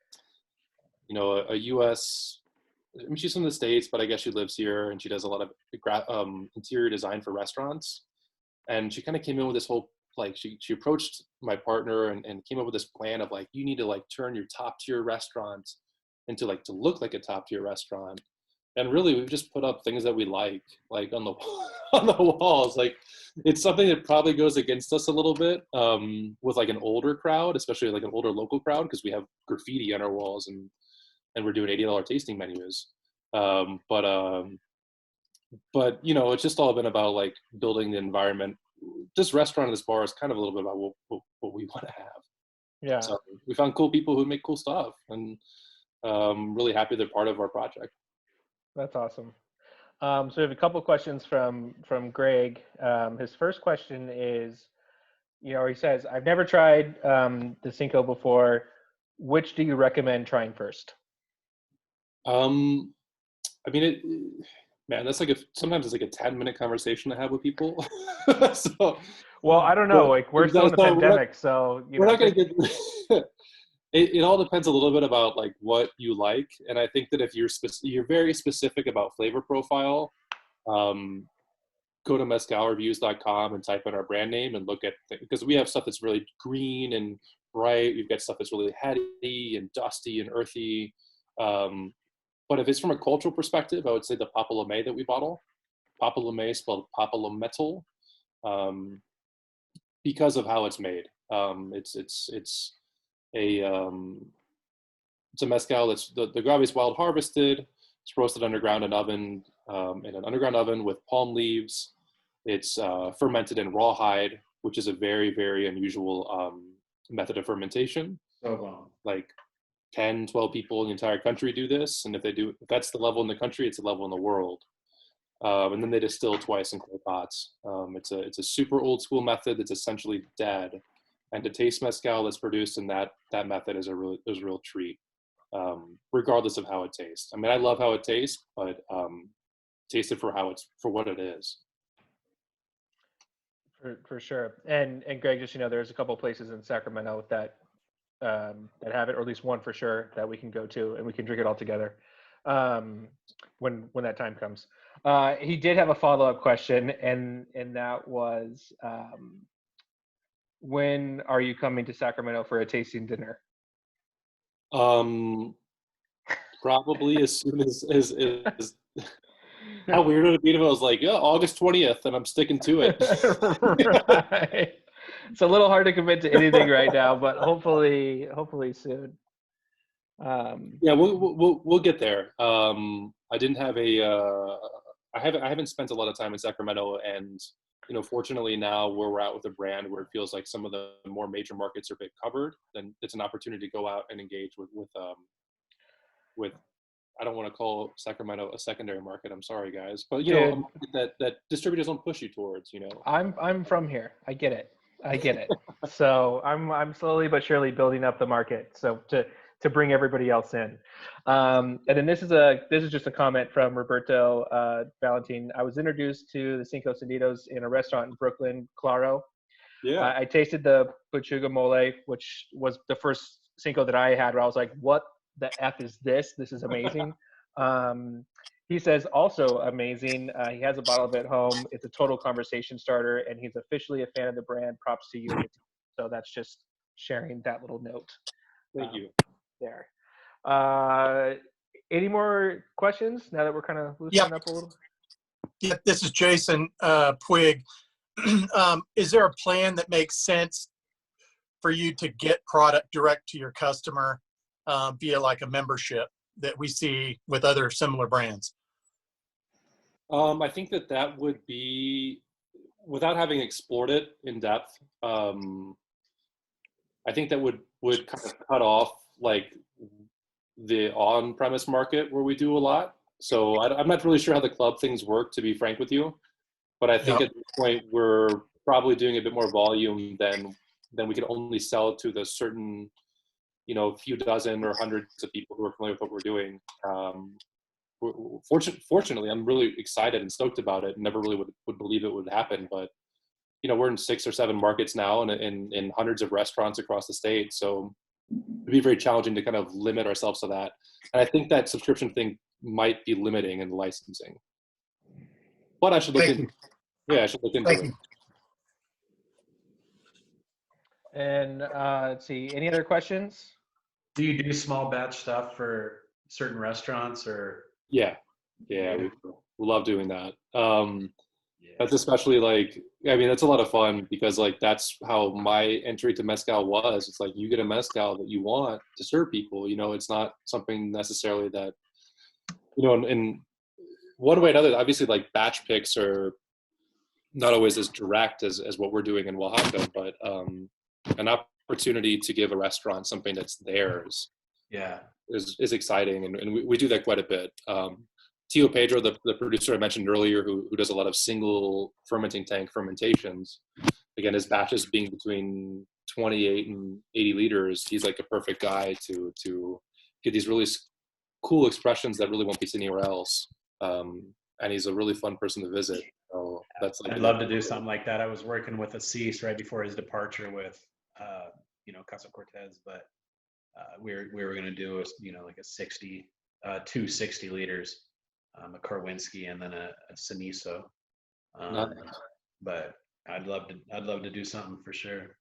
a U.S. I mean, she's from the States, but I guess she lives here and she does a lot of interior design for restaurants. And she kind of came in with this whole, she approached my partner and came up with this plan of you need to turn your top tier restaurant into to look like a top tier restaurant. And really, we've just put up things that we like on the on the walls. It's something that probably goes against us a little bit with an older crowd, especially an older local crowd, because we have graffiti on our walls and we're doing $80 tasting menus. But it's just all been about building the environment. This restaurant and this bar is kind of a little bit about what we want to have.
Yeah.
So we found cool people who make cool stuff, and really happy they're part of our project.
That's awesome. So we have a couple of questions from Greg. His first question is, he says, I've never tried the Cinco before. Which do you recommend trying first?
I mean, man, that's sometimes it's a 10-minute conversation to have with people. So,
Well, I don't know. Like we're still in the pandemic, so
we're not going to get. It all depends a little bit about like what you like, and I think that if you're very specific about flavor profile, go to mezcalreviews.com and type in our brand name and look at because we have stuff that's really green and bright. We've got stuff that's really heady and dusty and earthy. But if it's from a cultural perspective, I would say the Papa Lame that we bottle. Papa Lame is spelled Papa Lametal, because of how it's made. It's a mezcal that's the agave is wild harvested. It's roasted underground in an underground oven with palm leaves. It's fermented in rawhide, which is a very, very unusual method of fermentation.
So long.
Like 10, 12 people in the entire country do this. And if that's the level in the country, it's the level in the world. And then they distill twice in clay pots. It's a super old school method that's essentially dead. And to taste mezcal that's produced in that method is a real treat, regardless of how it tastes. I mean, I love how it tastes, but taste it for what it is.
For sure. And Greg, just there's a couple places in Sacramento that have it, or at least one for sure that we can go to and we can drink it all together when that time comes. He did have a follow-up question, and that was, when are you coming to Sacramento for a tasting dinner?
Probably as soon as how weird would it be if I was like, yeah, August 20th, and I'm sticking to it.
Right. It's a little hard to commit to anything right now, but hopefully soon.
Yeah, we'll get there. I didn't have I haven't spent a lot of time in Sacramento, and fortunately now where we're at with the brand, where it feels like some of the more major markets are a bit covered, then it's an opportunity to go out and engage with I don't want to call Sacramento a secondary market. I'm sorry, guys, but a market that distributors don't push you towards.
I'm from here. I get it. So I'm slowly but surely building up the market. So to bring everybody else in. And then this is just a comment from Roberto Valentin. I was introduced to the Cinco Sentidos in a restaurant in Brooklyn, Claro.
Yeah.
I tasted the Pechuga Mole, which was the first Cinco that I had, where I was like, what the F is this? This is amazing. He says also amazing. He has a bottle of it at home. It's a total conversation starter, and he's officially a fan of the brand. Props to you. So that's just sharing that little note.
Thank you.
There. Any more questions now that we're kind of loosening up a little?
Yeah, this is Jason Puig. Is there a plan that makes sense for you to get product direct to your customer via like a membership that we see with other similar brands?
I think that would be, without having explored it in depth, I think that would kind of cut off like the on-premise market where we do a lot. So I'm not really sure how the club things work, to be frank with you, but I think at this point we're probably doing a bit more volume than we can only sell to the certain, few dozen or hundreds of people who are familiar with what we're doing. Fortunately, I'm really excited and stoked about it. Never really would believe it would happen, but we're in 6 or 7 markets now and in hundreds of restaurants across the state. So it'd be very challenging to kind of limit ourselves to that. And I think that subscription thing might be limiting in the licensing. But I should look into it.
And let's see, any other questions?
Do you do small batch stuff for certain restaurants or?
Yeah, we love doing that. That's especially that's a lot of fun because that's how my entry to mezcal was. It's like you get a mezcal that you want to serve people. It's not something necessarily that, in one way or another. Obviously, like batch picks are not always as direct as what we're doing in Oaxaca, but an opportunity to give a restaurant something that's theirs, is exciting, and we do that quite a bit. Tio Pedro, the producer I mentioned earlier, who does a lot of single fermenting tank fermentations, again, his batches being between 28 and 80 liters, he's like a perfect guy to get these really cool expressions that really won't be seen anywhere else. And he's a really fun person to visit. So that's like
I'd love to do something like that. I was working with Assis right before his departure with, Casa Cortez, but we were going to do like a 60, 260 liters, a Karwinski and then a Siniso.
Nice.
But I'd love to do something for sure.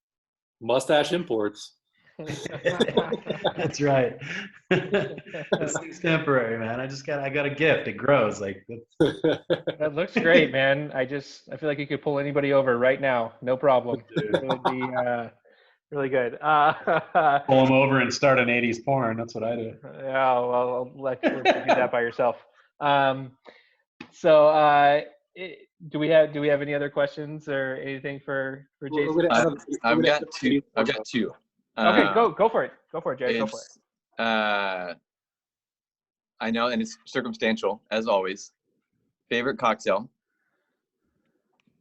Mustache imports.
That's right. This thing's temporary, man. I got a gift. It grows like
That looks great, man. I feel like you could pull anybody over right now, no problem. It would be really good.
pull them over and start an 80s porn. That's what I do.
Yeah, well, I'll let you do that by yourself. Do we have any other questions or anything for Jason?
I've got two.
Okay, go for it. Go for it, Jay. Go for it.
I know, and it's circumstantial as always. Favorite cocktail,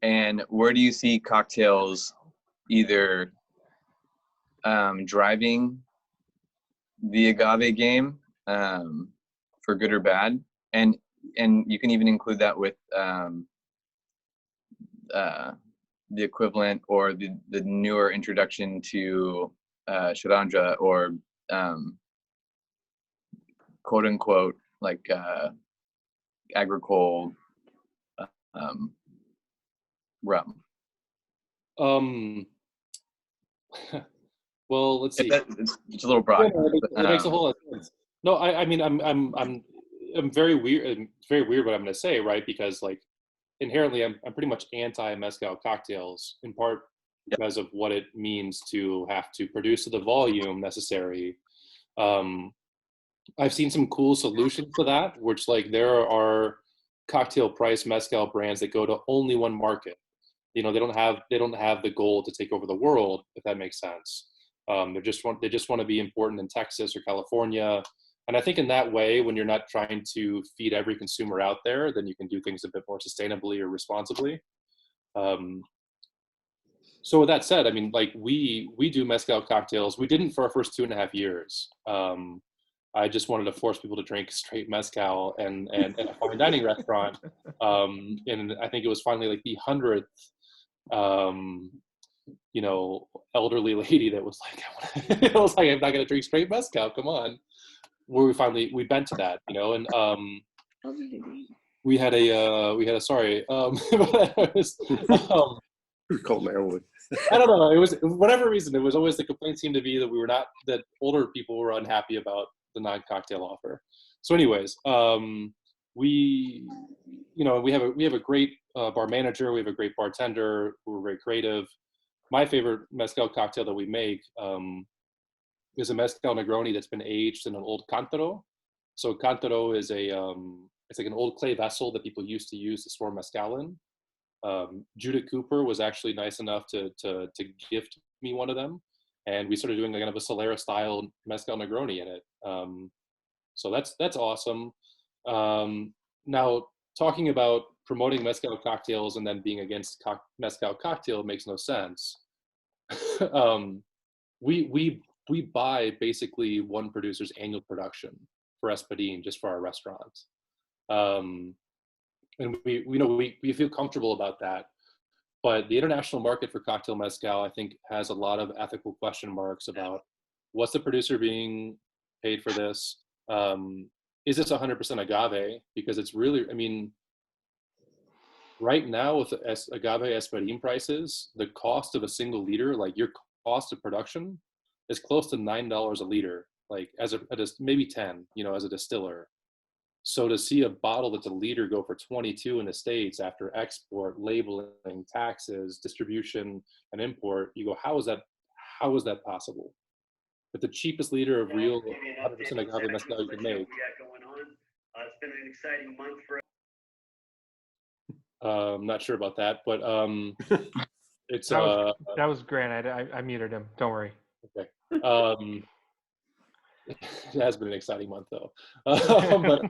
and where do you see cocktails either driving the agave game for good or bad, and you can even include that with the equivalent or the newer introduction to Sharanja or quote unquote like agricole rum.
Well, let's see.
It's a little broad.
It makes a whole lot of sense. No, I mean, I'm very weird. It's very weird what I'm going to say, right? Because like inherently, I'm pretty much anti mezcal cocktails in part because of what it means to have to produce the volume necessary. I've seen some cool solutions to that, which like there are cocktail price mezcal brands that go to only one market. They don't have the goal to take over the world, if that makes sense. They just want to be important in Texas or California. And I think in that way, when you're not trying to feed every consumer out there, then you can do things a bit more sustainably or responsibly. So with that said, I mean, like we do mezcal cocktails. We didn't for our first 2.5 years. I just wanted to force people to drink straight mezcal and at a fine dining restaurant. And I think it was finally like the 100th, elderly lady that was like, I was like, I'm not going to drink straight mezcal. Come on. Where we bent to that, and we had a sorry,
Colt Marywood.
I don't know. It was whatever reason. It was always the complaint seemed to be that that older people were unhappy about the non-cocktail offer. So, anyways, we have a great bar manager. We have a great bartender who are very creative. My favorite mezcal cocktail that we make is a mezcal Negroni that's been aged in an old cántaro. So cántaro is it's like an old clay vessel that people used to use to store mezcal in. Judith Cooper was actually nice enough to gift me one of them, and we started doing kind of a Solera style mezcal Negroni in it. So that's awesome. Now talking about promoting mezcal cocktails and then being against mezcal cocktail makes no sense. We buy basically one producer's annual production for Espadín just for our restaurants. And we feel comfortable about that. But the international market for cocktail mezcal, I think, has a lot of ethical question marks about what's the producer being paid for this? Is this 100% agave? Because it's really, I mean, right now with agave Espadín prices, the cost of a single liter, like your cost of production, is close to $9 a liter, like maybe 10, as a distiller. So to see a bottle that's a liter go for 22 in the States after export, labeling, taxes, distribution, and import, you go, how is that possible? But the cheapest liter of real 100% agave mezcal you can make.
It's been an exciting month for us.
I'm not sure about that, but it's
that was Grant. I muted him. Don't worry.
Okay. It has been an exciting month though. But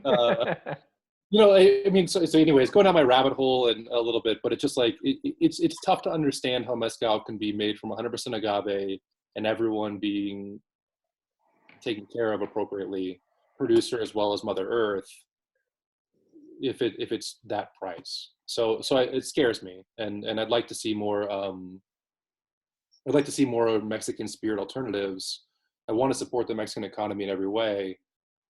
I mean, so anyways, going down my rabbit hole and a little bit, but it's just like it's tough to understand how mezcal can be made from 100% agave and everyone being taken care of appropriately, producer as well as Mother Earth, if it's that price. So it scares me, and I'd like to see more. I'd like to see more Mexican spirit alternatives. I want to support the Mexican economy in every way.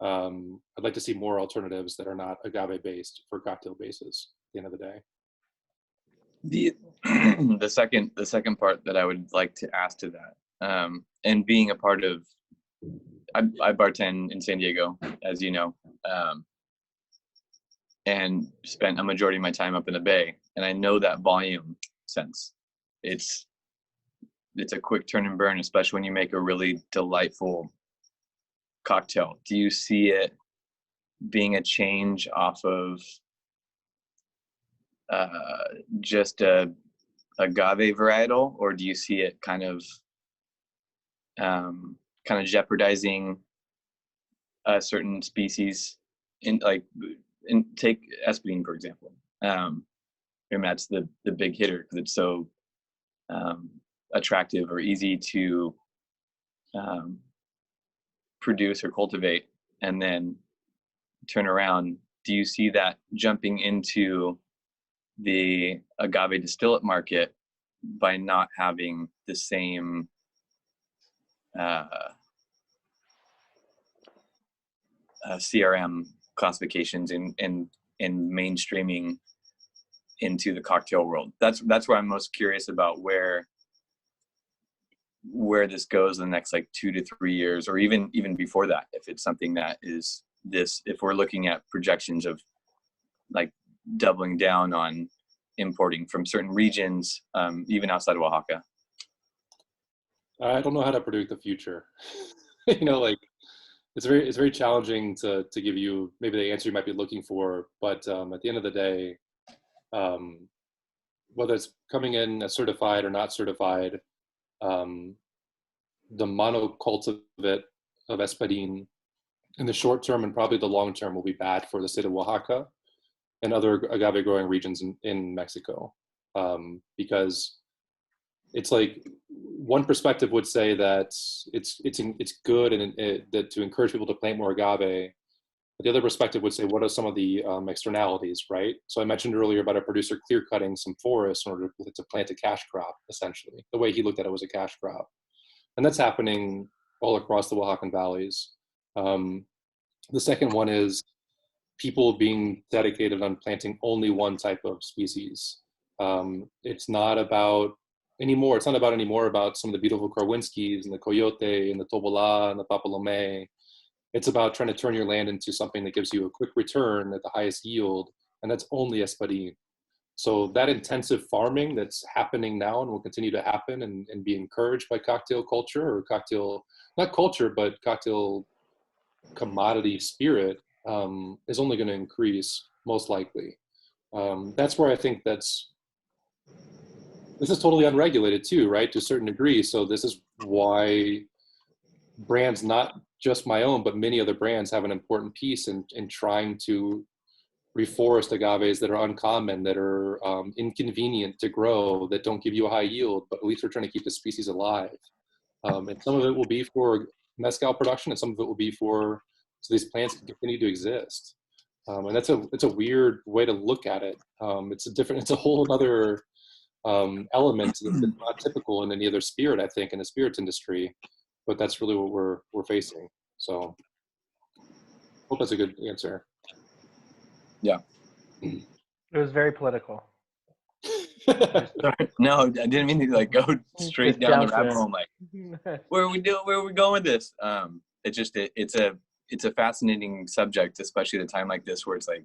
I'd like to see more alternatives that are not agave based for cocktail bases at the end of the day.
The second part that I would like to ask to that, and being a part of, I bartend in San Diego, as you know, and spent a majority of my time up in the Bay, and I know that volume sense. It's a quick turn and burn, especially when you make a really delightful cocktail. Do you see it being a change off of just a agave varietal, or do you see it kind of jeopardizing a certain species? Take Espadín, for example. And that's the big hitter because it's so attractive or easy to produce or cultivate and then turn around. Do you see that jumping into the agave distillate market by not having the same CRM classifications and mainstreaming into the cocktail world? That's where I'm most curious about where this goes in the next like 2 to 3 years, or even before that, if it's something that is this, if we're looking at projections of like doubling down on importing from certain regions, even outside of Oaxaca.
I don't know how to predict the future. Like it's very challenging to give you maybe the answer you might be looking for, but at the end of the day, whether it's coming in as certified or not certified, the monocultivate of Espadín in the short term and probably the long term will be bad for the state of Oaxaca and other agave growing regions in Mexico, because it's like one perspective would say that it's good and that to encourage people to plant more agave. But the other perspective would say, what are some of the externalities, right? So I mentioned earlier about a producer clear cutting some forests in order to plant a cash crop, essentially. The way he looked at it was a cash crop. And that's happening all across the Oaxacan valleys. The second one is people being dedicated on planting only one type of species. It's not about anymore about some of the beautiful Karwinskis and the Coyote and the Tobola and the Papalome. It's about trying to turn your land into something that gives you a quick return at the highest yield, and that's only Espadín. So that intensive farming that's happening now and will continue to happen and be encouraged by cocktail culture, or cocktail, not culture, but cocktail commodity spirit, is only going to increase, most likely. That's where I think this is totally unregulated too, right, to a certain degree. So this is why brands, not just my own, but many other brands, have an important piece in trying to reforest agaves that are uncommon, that are inconvenient to grow, that don't give you a high yield, but at least we're trying to keep the species alive. And some of it will be for mezcal production, and some of it will be so these plants can continue to exist. And it's a weird way to look at it. It's a whole other element that's not typical in any other spirit, I think, in the spirits industry, but that's really what we're facing. So hope that's a good answer.
Yeah.
It was very political.
No, I didn't mean to go straight down the rabbit hole. Where are we going with this? It's a fascinating subject, especially at a time like this where it's like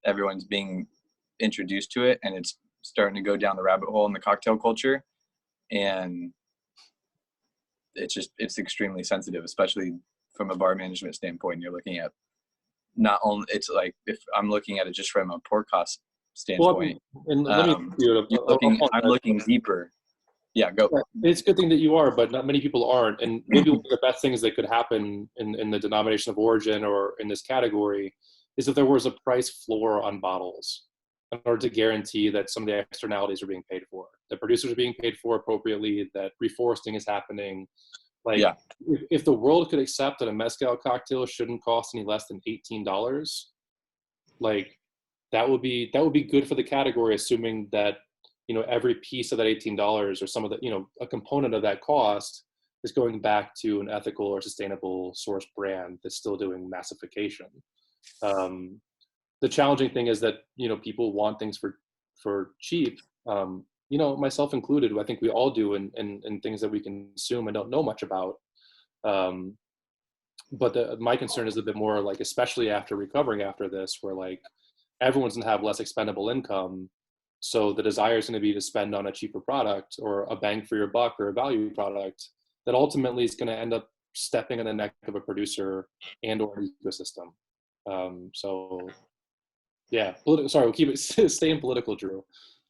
everyone's being introduced to it and it's starting to go down the rabbit hole in the cocktail culture, and it's extremely sensitive, especially from a bar management standpoint. You're looking at not only, it's like, if I'm looking at it just from a pour cost standpoint, I'm looking deeper. Yeah, go.
It's a good thing that you are, but not many people aren't. And maybe one of the best things that could happen in the denomination of origin or in this category is if there was a price floor on bottles in order to guarantee that some of the externalities are being paid for, that producers are being paid for appropriately, that reforesting is happening. If the world could accept that a mezcal cocktail shouldn't cost any less than $18, that would be good for the category, assuming that, you know, every piece of that $18 or some of the, you know, a component of that cost is going back to an ethical or sustainable source brand that's still doing massification. The challenging thing is that, you know, people want things for cheap, you know, myself included. I think we all do in things that we consume and don't know much about. But my concern is a bit more like, especially after recovering after this, where like everyone's gonna have less expendable income. So the desire is going to be to spend on a cheaper product or a bang for your buck or a value product that ultimately is going to end up stepping on the neck of a producer and or an ecosystem. So yeah, sorry, we'll keep it staying political, Drew.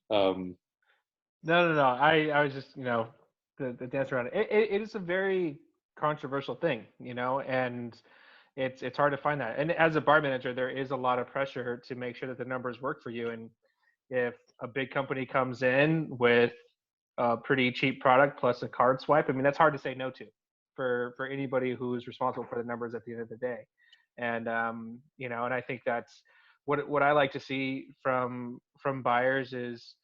No. I was just, you know, the dance around it. It is a very controversial thing, you know, and it's hard to find that. And as a bar manager, there is a lot of pressure to make sure that the numbers work for you. And if a big company comes in with a pretty cheap product plus a card swipe, I mean, that's hard to say no to for anybody who's responsible for the numbers at the end of the day. And you know, and I think that's what I like to see from buyers is,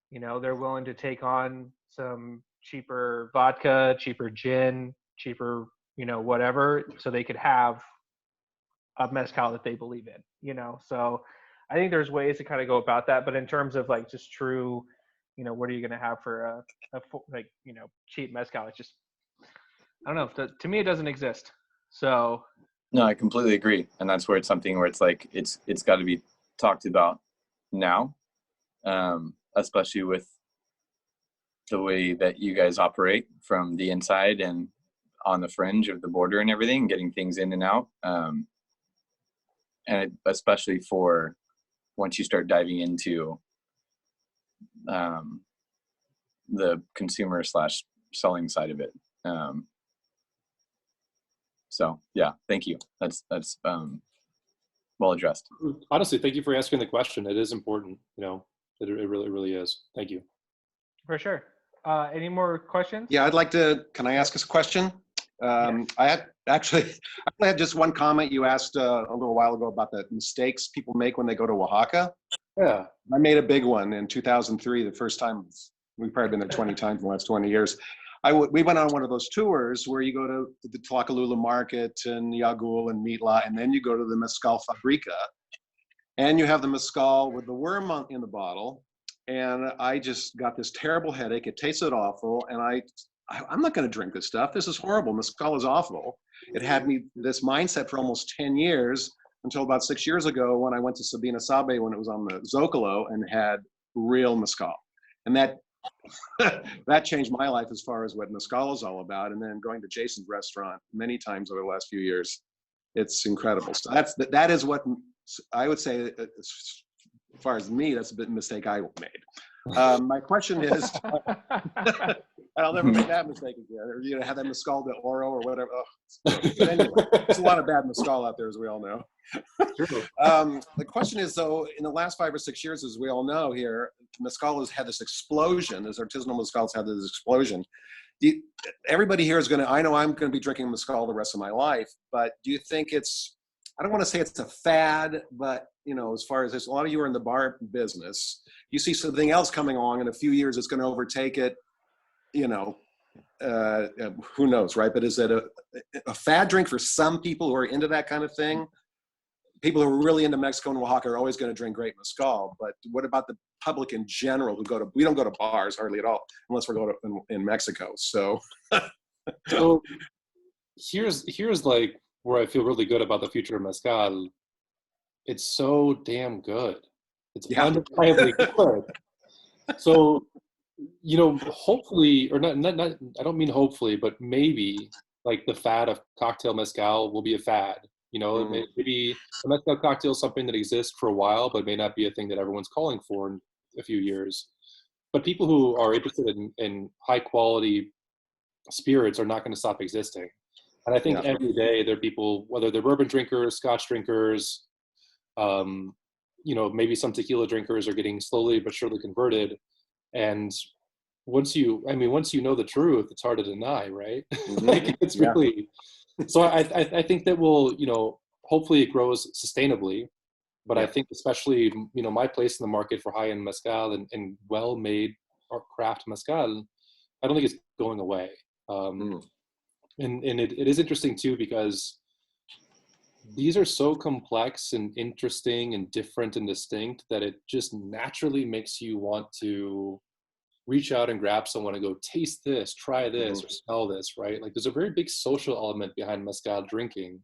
you know, they're willing to take on some cheaper vodka, cheaper gin, cheaper, you know, whatever, so they could have a mezcal that they believe in, you know. So I think there's ways to kind of go about that, but in terms of like just true, you know, what are you going to have for a like, you know, cheap mezcal? It's just, I don't know. To me, it doesn't exist. So.
No, I completely agree, and that's where it's something where it's like it's got to be talked about now, especially with the way that you guys operate from the inside and on the fringe of the border and everything, getting things in and out, and especially for once you start diving into the consumer / selling side of it. So yeah, thank you. That's well addressed.
Honestly, thank you for asking the question. It is important, you know, it really is. Thank you.
For sure. Any more questions?
Yeah, can I ask us a question?
Yes.
I had just one comment. You asked a little while ago about the mistakes people make when they go to Oaxaca.
Yeah.
I made a big one in 2003, the first time. We've probably been there 20 times in the last 20 years. We went on one of those tours where you go to the Tlacalula market and Yagul and Mitla, and then you go to the Mezcal Fabrica, and you have the mezcal with the worm in the bottle. And I just got this terrible headache. It tasted awful, and I'm not going to drink this stuff. This is horrible. Mezcal is awful. It had me this mindset for almost 10 years until about 6 years ago when I went to Sabina Sabe when it was on the Zocalo and had real mezcal. And that that changed my life as far as what mezcal is all about. And then going to Jason's restaurant many times over the last few years, it's incredible. So that is what I would say, as far as me, that's a bit mistake I made. My question is, I'll never make that mistake again. Or, you know, have that mezcal de oro or whatever. Oh, but anyway, there's a lot of bad mezcal out there, as we all know.
True.
The question is, though, in the last 5 or 6 years, as we all know here, mezcal has had this explosion. As artisanal mezcal's had this explosion. Everybody here is going to, I know I'm going to be drinking mezcal the rest of my life, but do you think it's, I don't want to say it's a fad, but, you know, as far as there's a lot of you are in the bar business, you see something else coming along in a few years, it's going to overtake it, you know, who knows, right? But is it a fad drink for some people who are into that kind of thing? People who are really into Mexico and Oaxaca are always going to drink great mezcal, but what about the public in general who we don't go to bars hardly at all, unless we're going in Mexico. So
here's like where I feel really good about the future of mezcal. It's so damn good. It's undeniably good. So, you know, hopefully, or not, I don't mean hopefully, but maybe like the fad of cocktail mezcal will be a fad. You know, maybe a mezcal cocktail is something that exists for a while, but may not be a thing that everyone's calling for in a few years. But people who are interested in high quality spirits are not going to stop existing. And I think every day there are people, whether they're bourbon drinkers, scotch drinkers, you know, maybe some tequila drinkers are getting slowly but surely converted. And once you know the truth, it's hard to deny, right? Like it's really, so I think that will, you know, hopefully it grows sustainably, But
Yeah.
I think especially, my place in the market for high-end mezcal and well-made or craft mezcal, I don't think it's going away. And it is interesting too, because these are so complex and interesting and different and distinct that it just naturally makes you want to reach out and grab someone and go, taste this, try this, or smell this, right? Like there's a very big social element behind mezcal drinking.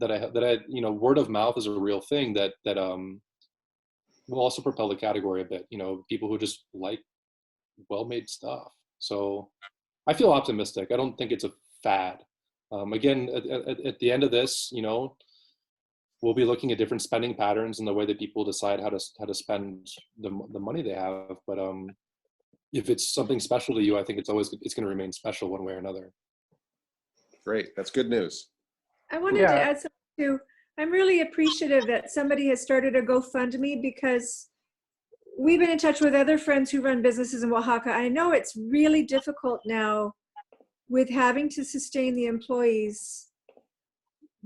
That I, word of mouth is a real thing that will also propel the category a bit. People who just like well-made stuff. So I feel optimistic. I don't think it's a fad. Again, at the end of this, we'll be looking at different spending patterns and the way that people decide how to spend the money they have. But if it's something special to you, I think it's going to remain special one way or another.
Great, that's good news.
I wanted to add something too. I'm really appreciative that somebody has started a GoFundMe, because we've been in touch with other friends who run businesses in Oaxaca. I know it's really difficult now with having to sustain the employees,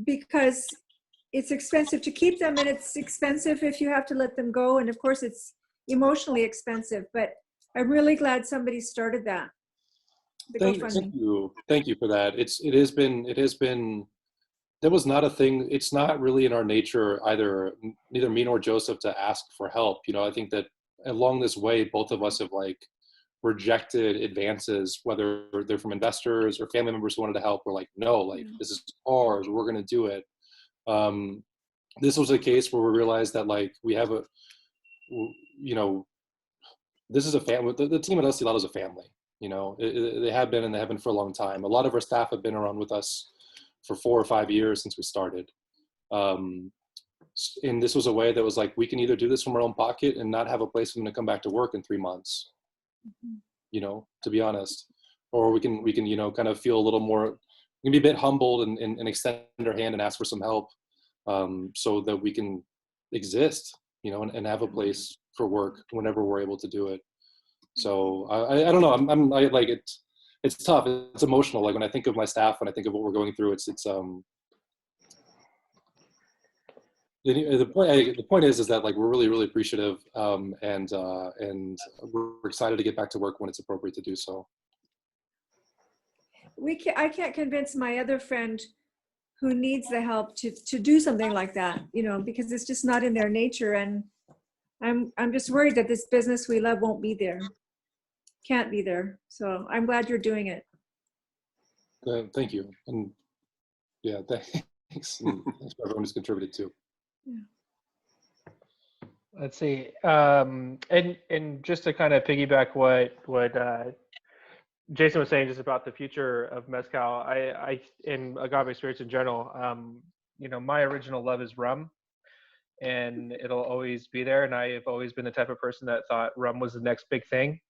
because it's expensive to keep them, and it's expensive if you have to let them go. And of course it's emotionally expensive, but I'm really glad somebody started that.
Thank you for that. It has been, that was not a thing. It's not really in our nature, neither me nor Joseph, to ask for help. I think that along this way, both of us have rejected advances, whether they're from investors or family members who wanted to help. We're like, no, this is ours. We're going to do it. This was a case where we realized that we have this is a family. The team at Destilado is a family. They have been, and they have been for a long time. A lot of our staff have been around with us for 4 or 5 years since we started. And this was a way that was we can either do this from our own pocket and not have a place for them to come back to work in 3 months, to be honest, or we can, kind of feel a little more, we can be a bit humbled and extend our hand and ask for some help, so that we can exist, and have a place for work whenever we're able to do it. So I don't know. I like it. It's tough. It's emotional. When I think of my staff, when I think of what we're going through, the point is that we're really, really appreciative, and we're excited to get back to work when it's appropriate to do so.
I can't convince my other friend who needs the help to do something like that, because it's just not in their nature. And I'm just worried that this business we love won't be there, can't be there. So I'm glad you're doing it.
Thank you. And yeah, thanks. And thanks for everyone who's contributed too.
Yeah.
Let's see. And just to kind of piggyback what Jason was saying just about the future of mezcal, I in agave spirits in general, my original love is rum, and it'll always be there. And I have always been the type of person that thought rum was the next big thing.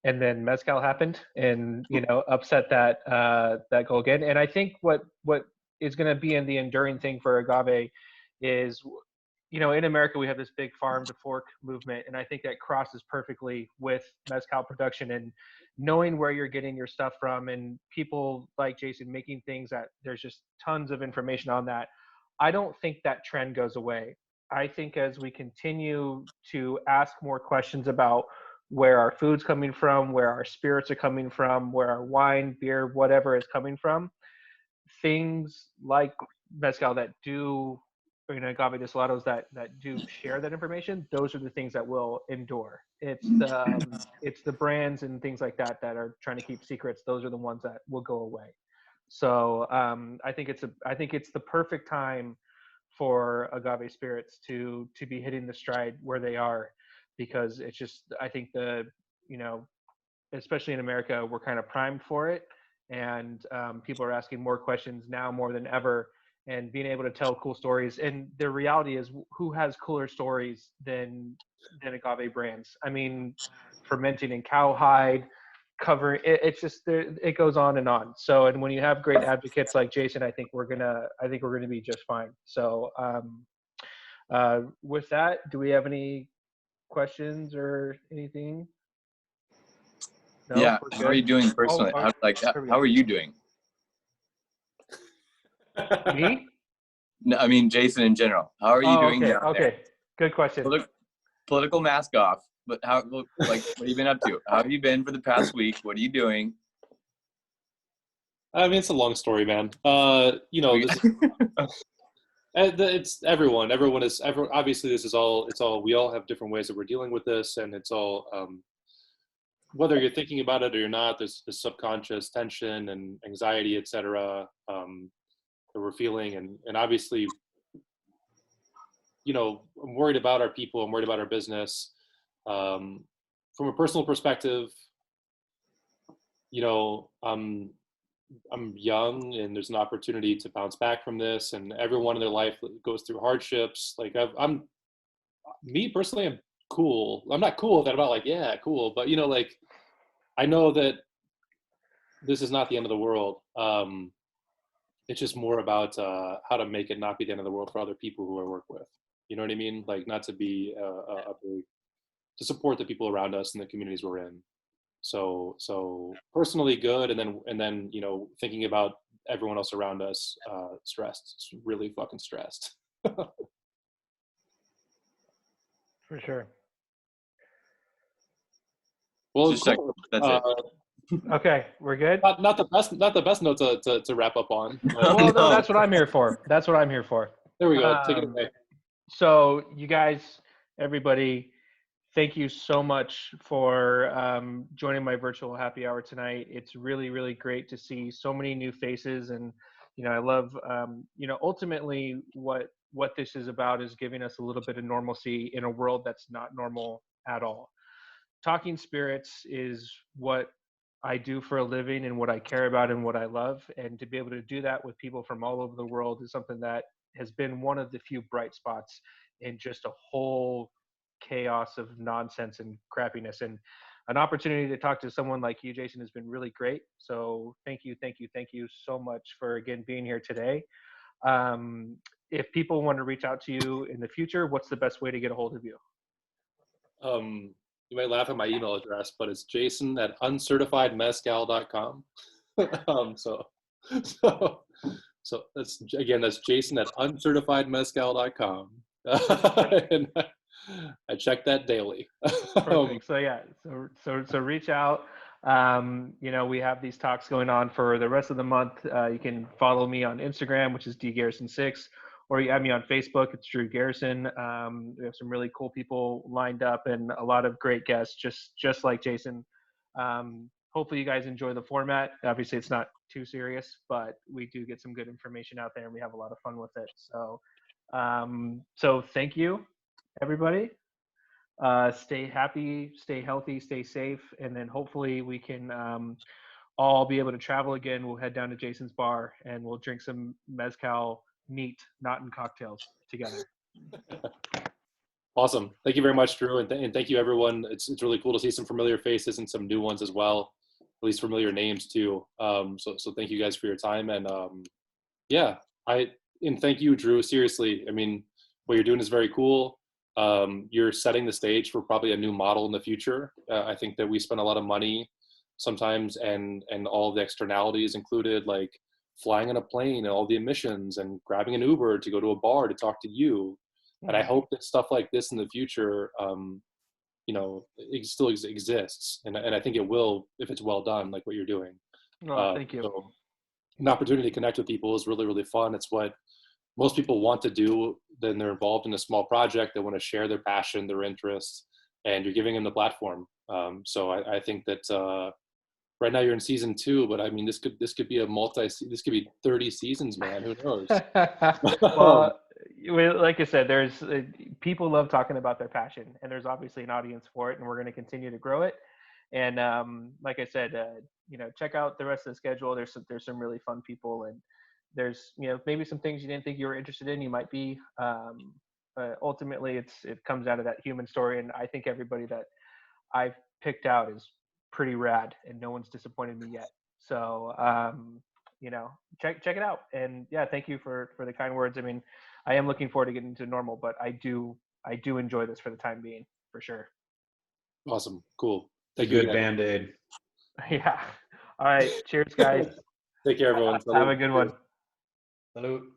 And then mezcal happened and, upset that goal again. And I think what is going to be in the enduring thing for agave is, in America, we have this big farm to fork movement. And I think that crosses perfectly with mezcal production and knowing where you're getting your stuff from, and people like Jason making things that there's just tons of information on that. I don't think that trend goes away. I think as we continue to ask more questions about where our food's coming from, where our spirits are coming from, where our wine, beer, whatever is coming from, things like mezcal that do, agave destilados that do share that information, those are the things that will endure. It's the brands and things like that that are trying to keep secrets. Those are the ones that will go away. So I think it's the perfect time for agave spirits to be hitting the stride where they are, because it's just, I think especially in America, we're kind of primed for it, and people are asking more questions now more than ever, and being able to tell cool stories. And the reality is, who has cooler stories than agave brands? I mean, fermenting in cowhide, covering it's just it goes on and on. So, and when you have great advocates like Jason, I think we're gonna be just fine. So with that, do we have any questions or anything? No?
Yeah, how are you doing personally? How are you doing?
Me?
No, I mean, Jason in general. How are you doing
okay,
down
okay.
there?
Good question.
Political mask off. But what have you been up to? How have you been for the past week? What are you doing?
I mean, it's a long story, man. You know, this is, it's everyone. Obviously, this is all. It's all. We all have different ways that we're dealing with this, and it's all. Whether you're thinking about it or you're not, there's this subconscious tension and anxiety, etc. That we're feeling, and obviously, you know, I'm worried about our people. I'm worried about our business. From a personal perspective, you know, I'm young, and there's an opportunity to bounce back from this. And everyone in their life goes through hardships. Like me personally, I'm cool. I'm not cool with that about like, yeah, cool. But you know, like, I know that this is not the end of the world. It's just more about how to make it not be the end of the world for other people who I work with. You know what I mean? Like, not to be to support the people around us and the communities we're in. So personally good, and then you know, thinking about everyone else around us, stressed. It's really fucking stressed.
For sure.
Well,
Just
cool.
That's it.
Okay, we're good.
Not the best note to wrap up on.
Well, no, that's what I'm here for. That's what I'm here for.
There we go. Take it away.
So you guys, everybody, thank you so much for joining my virtual happy hour tonight. It's really, really great to see so many new faces, and you know, I love you know, ultimately what this is about is giving us a little bit of normalcy in a world that's not normal at all. Talking spirits is what I do for a living and what I care about and what I love, and to be able to do that with people from all over the world is something that has been one of the few bright spots in just a whole chaos of nonsense and crappiness. And an opportunity to talk to someone like you, Jason, has been really great. So thank you so much for again being here today. If people want to reach out to you in the future, what's the best way to get a hold of you?
You might laugh at my email address, but it's jason@uncertifiedmezcal.com. So that's jason@uncertifiedmezcal.com. And I check that daily.
Perfect. So yeah, so reach out. You know, we have these talks going on for the rest of the month. You can follow me on Instagram, which is dgarrison6, or you add me on Facebook. It's Drew Garrison. We have some really cool people lined up and a lot of great guests, just like Jason. Hopefully you guys enjoy the format. Obviously it's not too serious, but we do get some good information out there and we have a lot of fun with it. So, so thank you, everybody. Stay happy, stay healthy, stay safe, and then hopefully we can all be able to travel again. We'll head down to Jason's bar and we'll drink some mezcal neat, not in cocktails together.
Awesome. Thank you very much, Drew. And thank you, everyone. It's really cool to see some familiar faces and some new ones as well, at least familiar names too. So thank you guys for your time. And yeah, and thank you, Drew. Seriously, I mean, what you're doing is very cool. You're setting the stage for probably a new model in the future. I think that we spend a lot of money sometimes, and all the externalities included, like flying on a plane and all the emissions and grabbing an Uber to go to a bar to talk to you. And I hope that stuff like this in the future, you know, it still exists. And I think it will, if it's well done, like what you're doing.
Thank you.
So an opportunity to connect with people is really, really fun. It's what most people want to do. Then they're involved in a small project. They want to share their passion, their interests, and you're giving them the platform. So I think that right now you're in season 2, but I mean, this could be this could be 30 seasons, man. Who knows?
Well, like I said, there's people love talking about their passion, and there's obviously an audience for it, and we're going to continue to grow it. And like I said, you know, check out the rest of the schedule. There's some really fun people, and there's, you know, maybe some things you didn't think you were interested in, you might be. Ultimately, it comes out of that human story, and I think everybody that I've picked out is pretty rad, and no one's disappointed me yet. So you know, check it out. And yeah, thank you for the kind words. I mean, I am looking forward to getting to normal, but I do enjoy this for the time being, for sure.
Awesome. Cool. Thank you.
Good Band-Aid.
Yeah. All right. Cheers, guys.
Take care, everyone.
Have a good one.
Salute.